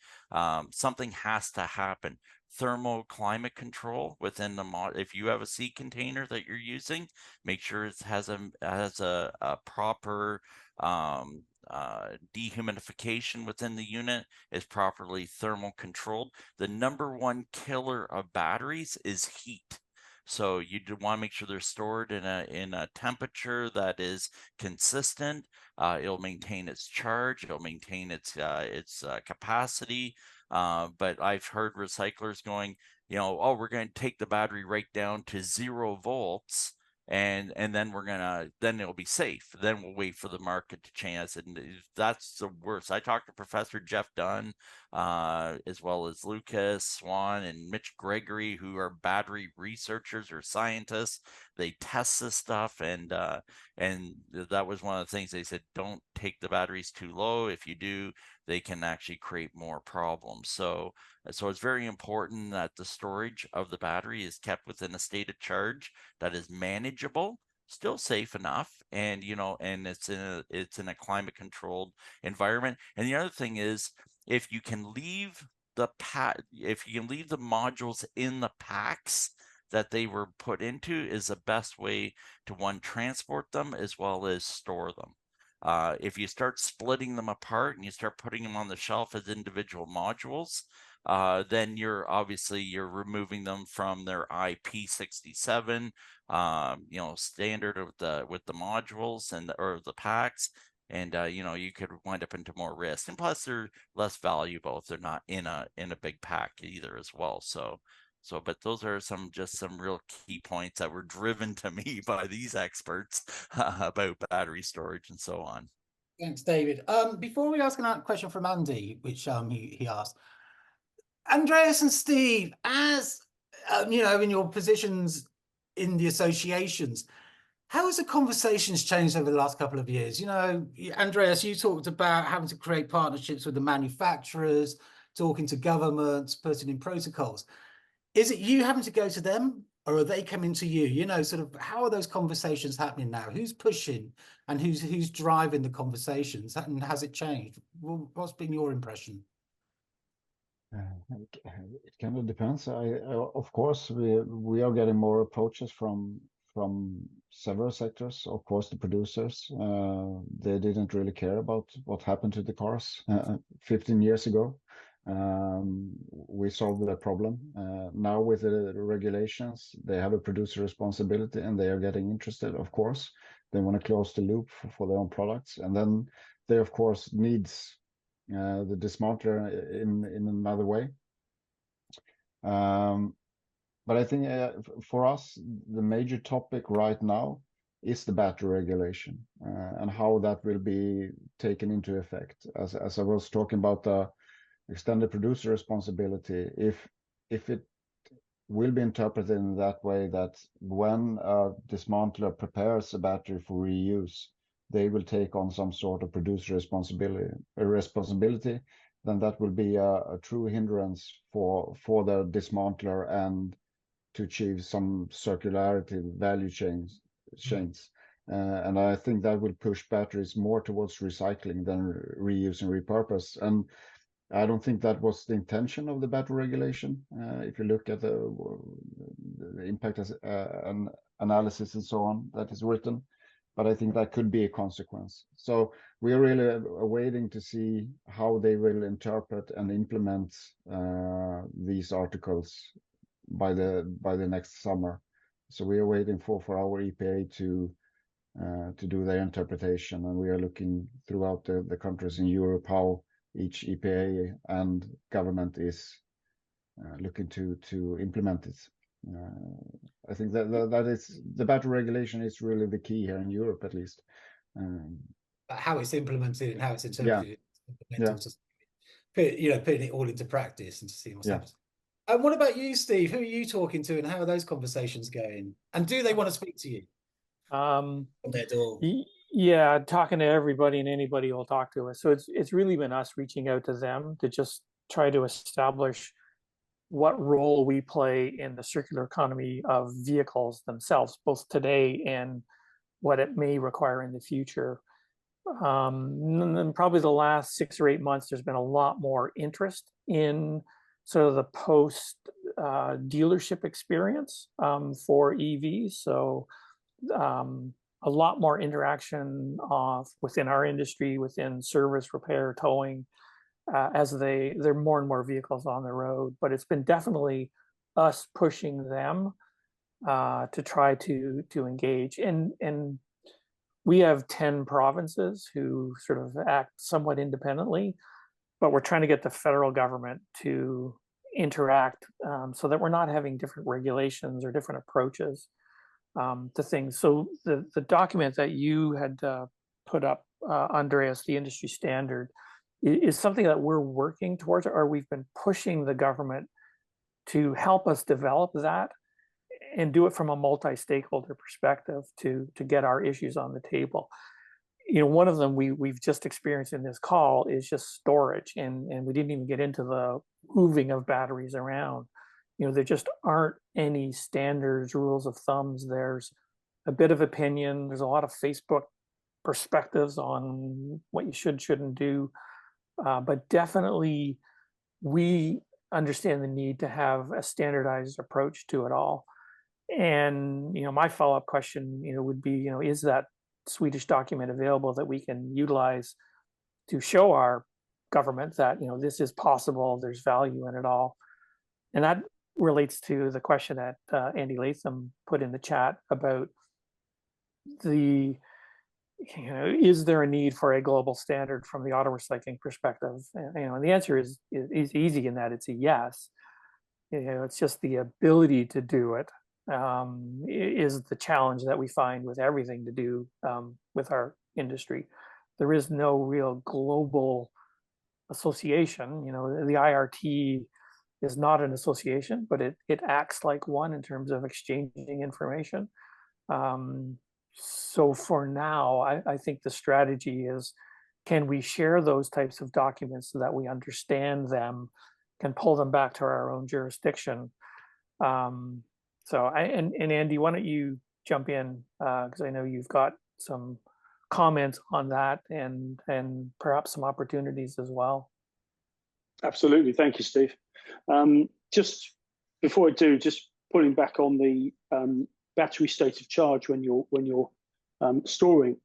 Something has to happen. Thermal climate control within the if you have a seed container that you're using, make sure it has a proper dehumidification within the unit, is properly thermal controlled. The #1 killer of batteries is heat. So you want to make sure they're stored in a temperature that is consistent. It'll maintain its charge. It'll maintain its capacity. But I've heard recyclers going, oh, we're going to take the battery right down to 0 volts, and then then it'll be safe. Then we'll wait for the market to change. I said, that's the worst. I talked to Professor Jeff Dunn, as well as Lucas Swan and Mitch Gregory, who are battery researchers or scientists. They test this stuff, and that was one of the things they said, don't take the batteries too low. If you do, they can actually create more problems. So it's very important that the storage of the battery is kept within a state of charge that is manageable, still safe enough, and and it's in a climate controlled environment. And the other thing is, if you can leave the modules in the packs that they were put into, is the best way to transport them as well as store them. If you start splitting them apart and you start putting them on the shelf as individual modules, then you're removing them from their IP67 standard with the modules or the packs, and you could wind up into more risk, and plus they're less valuable if they're not in a big pack either as well. But those are some real key points that were driven to me by these experts about battery storage and so on. Thanks, David. Before we ask a question from Andy, which he asked, Andreas and Steve, as in your positions in the associations, how has the conversations changed over the last couple of years? Andreas, you talked about having to create partnerships with the manufacturers, talking to governments, putting in protocols. Is it you having to go to them, or are they coming to you? Sort of how are those conversations happening now? Who's pushing and who's driving the conversations? And has it changed? What's been your impression? It kind of depends. Of course, we are getting more approaches from several sectors. Of course, the producers, they didn't really care about what happened to the cars 15 years ago. We solved that problem. Now with the regulations, they have a producer responsibility, and they are getting interested. Of course, they want to close the loop for their own products, and then they of course needs the dismantler in another way. But I think for us, the major topic right now is the battery regulation and how that will be taken into effect. As I was talking about the extended producer responsibility, if it will be interpreted in that way that when a dismantler prepares a battery for reuse, they will take on some sort of producer responsibility, then that will be a true hindrance for the dismantler and to achieve some circularity value chains. And I think that will push batteries more towards recycling than reuse and repurpose. And I don't think that was the intention of the battery regulation. If you look at the impact analysis and so on that is written, but I think that could be a consequence. So we are really waiting to see how they will interpret and implement these articles by the next summer. So we are waiting for our EPA to do their interpretation, and we are looking throughout the countries in Europe how each EPA and government is looking to implement it. I think that is the battery regulation is really the key here in Europe, at least. How it's implemented and how it's interpreted. Yeah. Putting it all into practice and to see what's happening. And what about you, Steve? Who are you talking to, and how are those conversations going? And do they want to speak to you? On their door. Yeah, talking to everybody and anybody who will talk to us. So it's really been us reaching out to them to just try to establish what role we play in the circular economy of vehicles themselves, both today and what it may require in the future. And then probably the last 6 or 8 months, there's been a lot more interest in sort of the post dealership experience for EVs. So a lot more interaction within our industry, within service, repair, towing, as there are more and more vehicles on the road. But it's been definitely us pushing them to try to engage. And we have 10 provinces who sort of act somewhat independently, but we're trying to get the federal government to interact so that we're not having different regulations or different approaches to things. So the document that you had put up, Andreas, the industry standard, is something that we're working towards, or we've been pushing the government to help us develop that and do it from a multi-stakeholder perspective to get our issues on the table. One of them we've just experienced in this call is just storage, and we didn't even get into the moving of batteries around. There just aren't any standards, rules of thumbs. There's a bit of opinion. There's a lot of Facebook perspectives on what you shouldn't do. But definitely we understand the need to have a standardized approach to it all. And, my follow-up question, would be, is that Swedish document available that we can utilize to show our government that, this is possible, there's value in it all? And that relates to the question that Andy Latham put in the chat about is there a need for a global standard from the auto recycling perspective? And the answer is easy in that it's a yes. It's just the ability to do it is the challenge that we find with everything to do with our industry. There is no real global association. The IRT is not an association, but it acts like one in terms of exchanging information. So for now, I think the strategy is, can we share those types of documents so that we understand them, can pull them back to our own jurisdiction? And Andy, why don't you jump in, because I know you've got some comments on that and perhaps some opportunities as well. Absolutely, thank you, Steve. Just before I do, just pulling back on the battery state of charge when you're storing.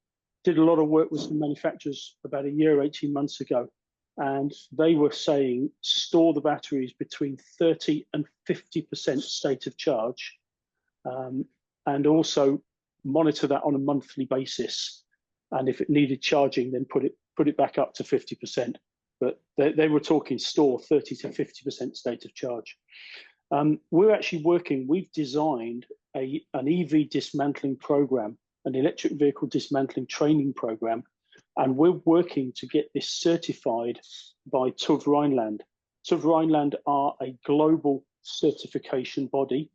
Did a lot of work with some manufacturers about a year, 18 months ago, and they were saying store the batteries between 30 and 50% state of charge, and also monitor that on a monthly basis. And if it needed charging, then put it back up to 50%. But they were talking store 30 to 50% state of charge. We're actually we've designed an EV dismantling program an electric vehicle dismantling training program, and we're working to get this certified by TÜV Rheinland. TÜV Rheinland are a global certification body,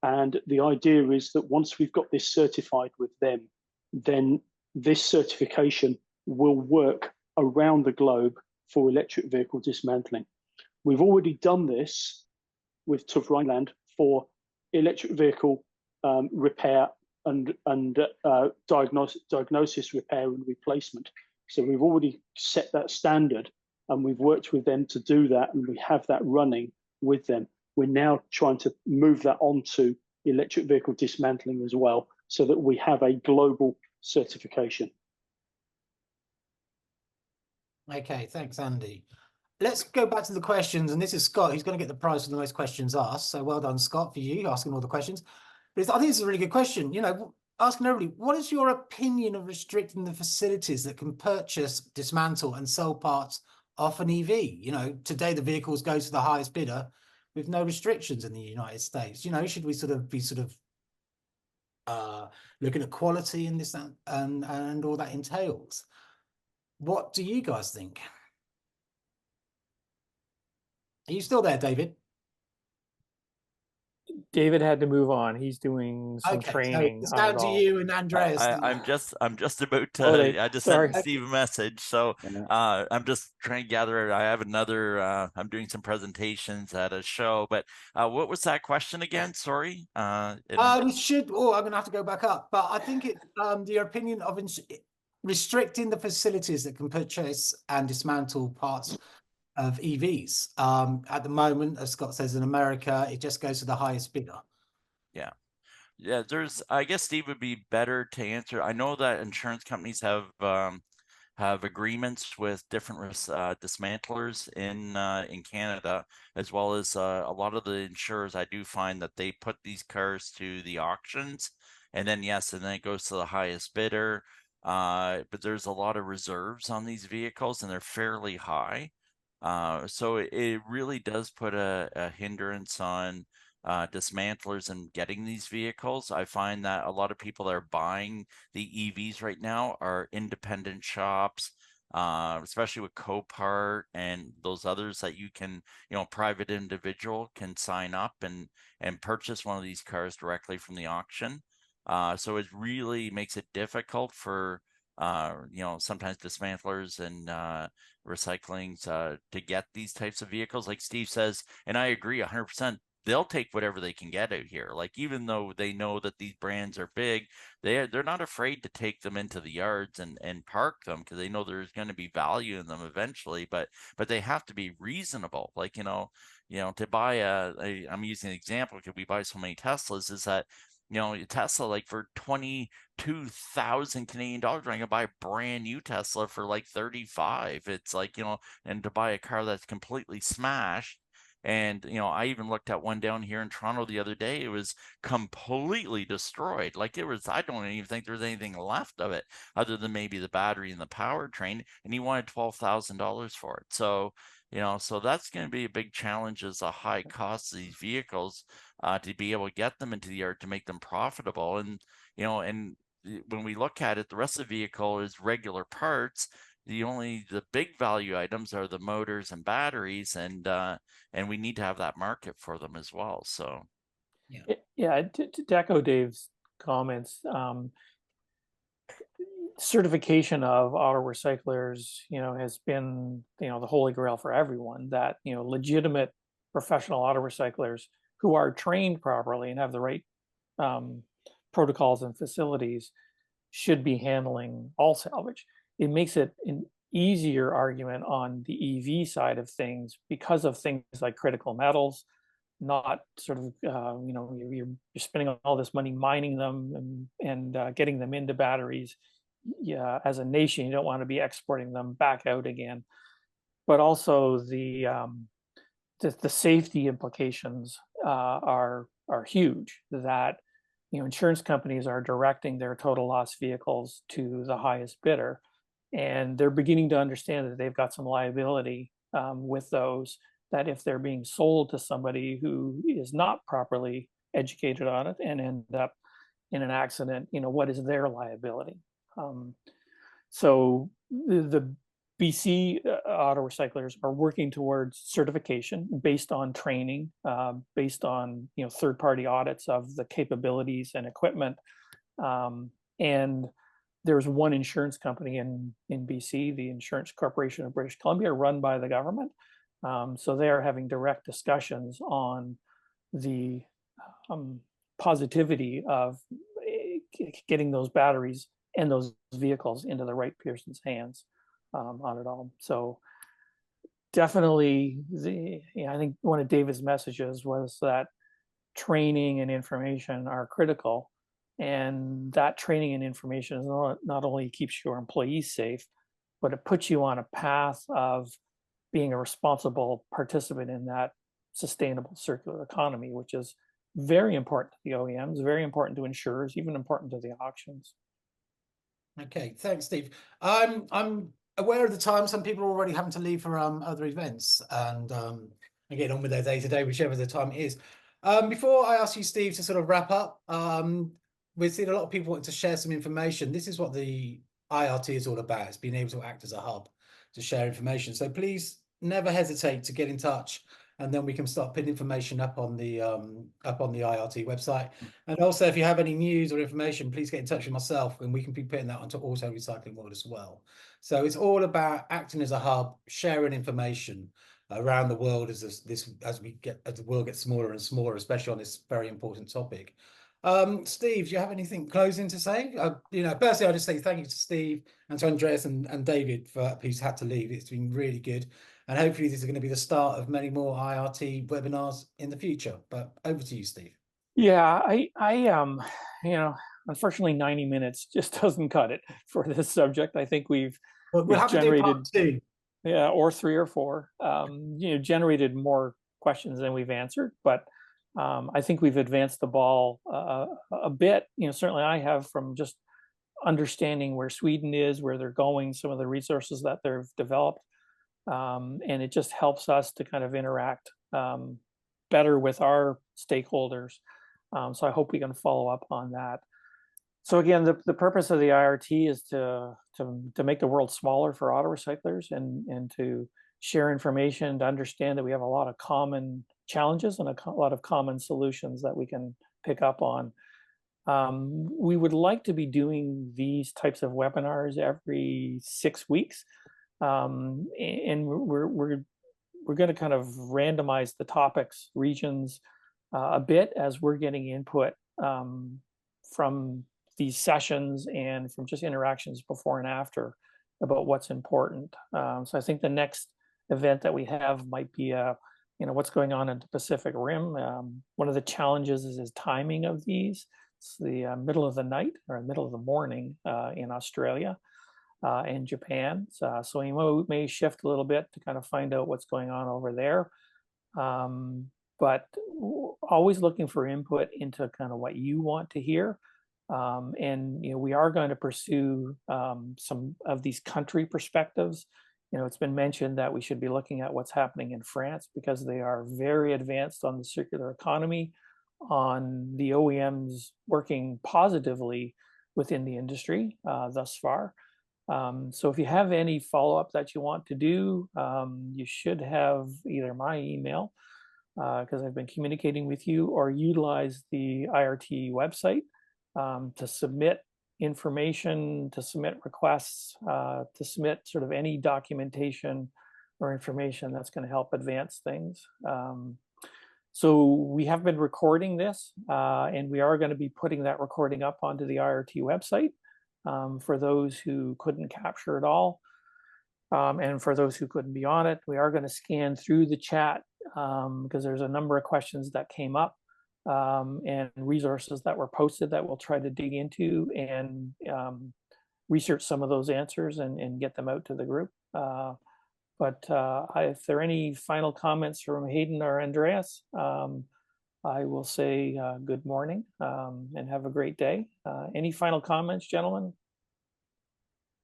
and the idea is that once we've got this certified with them, then this certification will work around the globe for electric vehicle dismantling. We've already done this with TÜV Rheinland for electric vehicle repair and diagnosis, repair and replacement. So we've already set that standard, and we've worked with them to do that, and we have that running with them. We're now trying to move that onto electric vehicle dismantling as well, so that we have a global certification. Okay, thanks, Andy. Let's go back to the questions, and this is Scott. He's going to get the prize for the most questions asked. So well done, Scott, for you asking all the questions. But I think this is a really good question. You know, asking everybody, what is your opinion of restricting the facilities that can purchase, dismantle, and sell parts off an EV? You know, today the vehicles go to the highest bidder with no restrictions in the United States. You know, should we be looking at quality in this and all that entails? What do you guys think? Are you still there, David? David had to move on. He's doing some training. So it's down to you and Andreas. I'm just about to. Okay, I just sorry. sent Steve a message, so I'm just trying to gather. I have another. I'm doing some presentations at a show, but what was that question again? Sorry. I'm going to have to go back up, but I think it. Your opinion of restricting the facilities that can purchase and dismantle parts of EVs. At the moment, as Scott says, in America, it just goes to the highest bidder. Yeah, I guess Steve would be better to answer. I know that insurance companies have agreements with different dismantlers in Canada, as well as a lot of the insurers. I do find that they put these cars to the auctions, and then it goes to the highest bidder. But there's a lot of reserves on these vehicles, and they're fairly high. So it really does put a hindrance on dismantlers and getting these vehicles. I find that a lot of people that are buying the EVs right now are independent shops, especially with Copart and those others that you can, private individual can sign up and purchase one of these cars directly from the auction. So it really makes it difficult for sometimes dismantlers and recyclings to get these types of vehicles. Like Steve says, and I agree 100%, they'll take whatever they can get out here. Like, even though they know that these brands are big, they're not afraid to take them into the yards and park them, because they know there's going to be value in them eventually, but they have to be reasonable. Like, to buy I'm using an example because we buy so many Teslas, is that Tesla, like, for 22,000 Canadian dollars, I can buy a brand new Tesla for like 35. It's like, and to buy a car that's completely smashed. And, I even looked at one down here in Toronto the other day. It was completely destroyed. Like, I don't even think there's anything left of it other than maybe the battery and the powertrain. And he wanted $12,000 for it. So, so that's going to be a big challenge, is a high cost of these vehicles to be able to get them into the yard to make them profitable. And, and when we look at it, the rest of the vehicle is regular parts. The big value items are the motors and batteries, and we need to have that market for them as well. So to echo Dave's comments, certification of auto recyclers has been the holy grail for everyone. That legitimate professional auto recyclers who are trained properly and have the right protocols and facilities should be handling all salvage. It makes it an easier argument on the EV side of things because of things like critical metals, not sort of, you're spending all this money mining them and getting them into batteries. Yeah, as a nation, you don't want to be exporting them back out again. But also the safety implications are huge. That insurance companies are directing their total loss vehicles to the highest bidder. And they're beginning to understand that they've got some liability with those, that if they're being sold to somebody who is not properly educated on it and end up in an accident, what is their liability? So the BC auto recyclers are working towards certification based on training, based on third-party audits of the capabilities and equipment. And there's one insurance company in BC, the Insurance Corporation of British Columbia, run by the government. So they are having direct discussions on the positivity of getting those batteries and those vehicles into the right person's hands on it all. So definitely, I think one of David's messages was that training and information are critical, and that training and information is not only keeps your employees safe, but it puts you on a path of being a responsible participant in that sustainable circular economy, which is very important to the OEMs, very important to insurers, even important to the auctions. Okay, thanks, Steve. I'm aware of the time. Some people are already having to leave for other events and get on with their day to day, whichever the time it is. Before I ask you, Steve, to sort of wrap up, we've seen a lot of people wanting to share some information. This is what the IRT is all about. It's being able to act as a hub to share information. So please never hesitate to get in touch, and then we can start putting information up on the IRT website. And also, if you have any news or information, please get in touch with myself, and we can be putting that onto Auto Recycling World as well. So it's all about acting as a hub, sharing information around the world as the world gets smaller and smaller, especially on this very important topic. Steve, do you have anything closing to say? Personally, I just say thank you to Steve and to Andreas and David who's had to leave. It's been really good. And hopefully this is going to be the start of many more IRT webinars in the future. But over to you, Steve. Yeah, unfortunately 90 minutes just doesn't cut it for this subject. I think we've have generated, to do part 2. Yeah, or 3 or 4, generated more questions than we've answered, but I think we've advanced the ball a bit. Certainly I have, from just understanding where Sweden is, where they're going, some of the resources that they've developed. And it just helps us to kind of interact better with our stakeholders. So I hope we can follow up on that. So again, the purpose of the IRT is to make the world smaller for auto recyclers and to share information, to understand that we have a lot of common challenges and a lot of common solutions that we can pick up on. We would like to be doing these types of webinars every 6 weeks. And we're going to kind of randomize the topics, regions a bit as we're getting input from these sessions and from just interactions before and after about what's important. So I think the next event that we have might be what's going on in the Pacific Rim. One of the challenges is timing of these. It's the middle of the night or middle of the morning in Australia and Japan. So we may shift a little bit to kind of find out what's going on over there. But always looking for input into kind of what you want to hear. And we are going to pursue some of these country perspectives. It's been mentioned that we should be looking at what's happening in France because they are very advanced on the circular economy, on the OEMs working positively within the industry thus far. So if you have any follow-up that you want to do, you should have either my email, because I've been communicating with you, or utilize the IRT website to submit information, to submit requests, to submit sort of any documentation or information that's going to help advance things. So we have been recording this, and we are going to be putting that recording up onto the IRT website for those who couldn't capture it all. And for those who couldn't be on it, we are going to scan through the chat because there's a number of questions that came up and resources that were posted that we'll try to dig into and research some of those answers and get them out to the group. But if there are any final comments from Haydn or Andreas, I will say good morning and have a great day. Any final comments, gentlemen?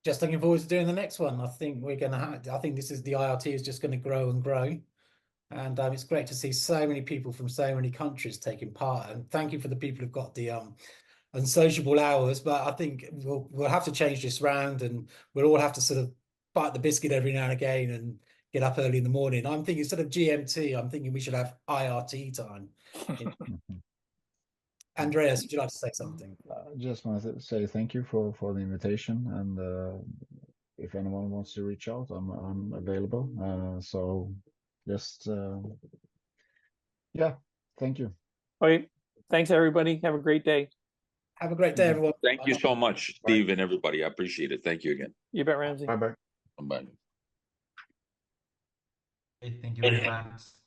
Just looking forward to doing the next one. I think we're going to have, I think the IRT is just going to grow and grow. And it's great to see so many people from so many countries taking part. And thank you for the people who've got the unsociable hours, but I think we'll have to change this round, and we'll all have to sort of bite the biscuit every now and again and get up early in the morning. I'm thinking instead of GMT, I'm thinking we should have IRT time. Andreas, would you like to say something? Just want to say thank you for the invitation, and if anyone wants to reach out, I'm available. So just yeah, thank you. Okay, thanks everybody. Have a great day. Have a great day, everyone. Thank you so much, Steve, and everybody. I appreciate it. Thank you again. You bet, Ramsey. Bye bye. Bye. Thank you very much.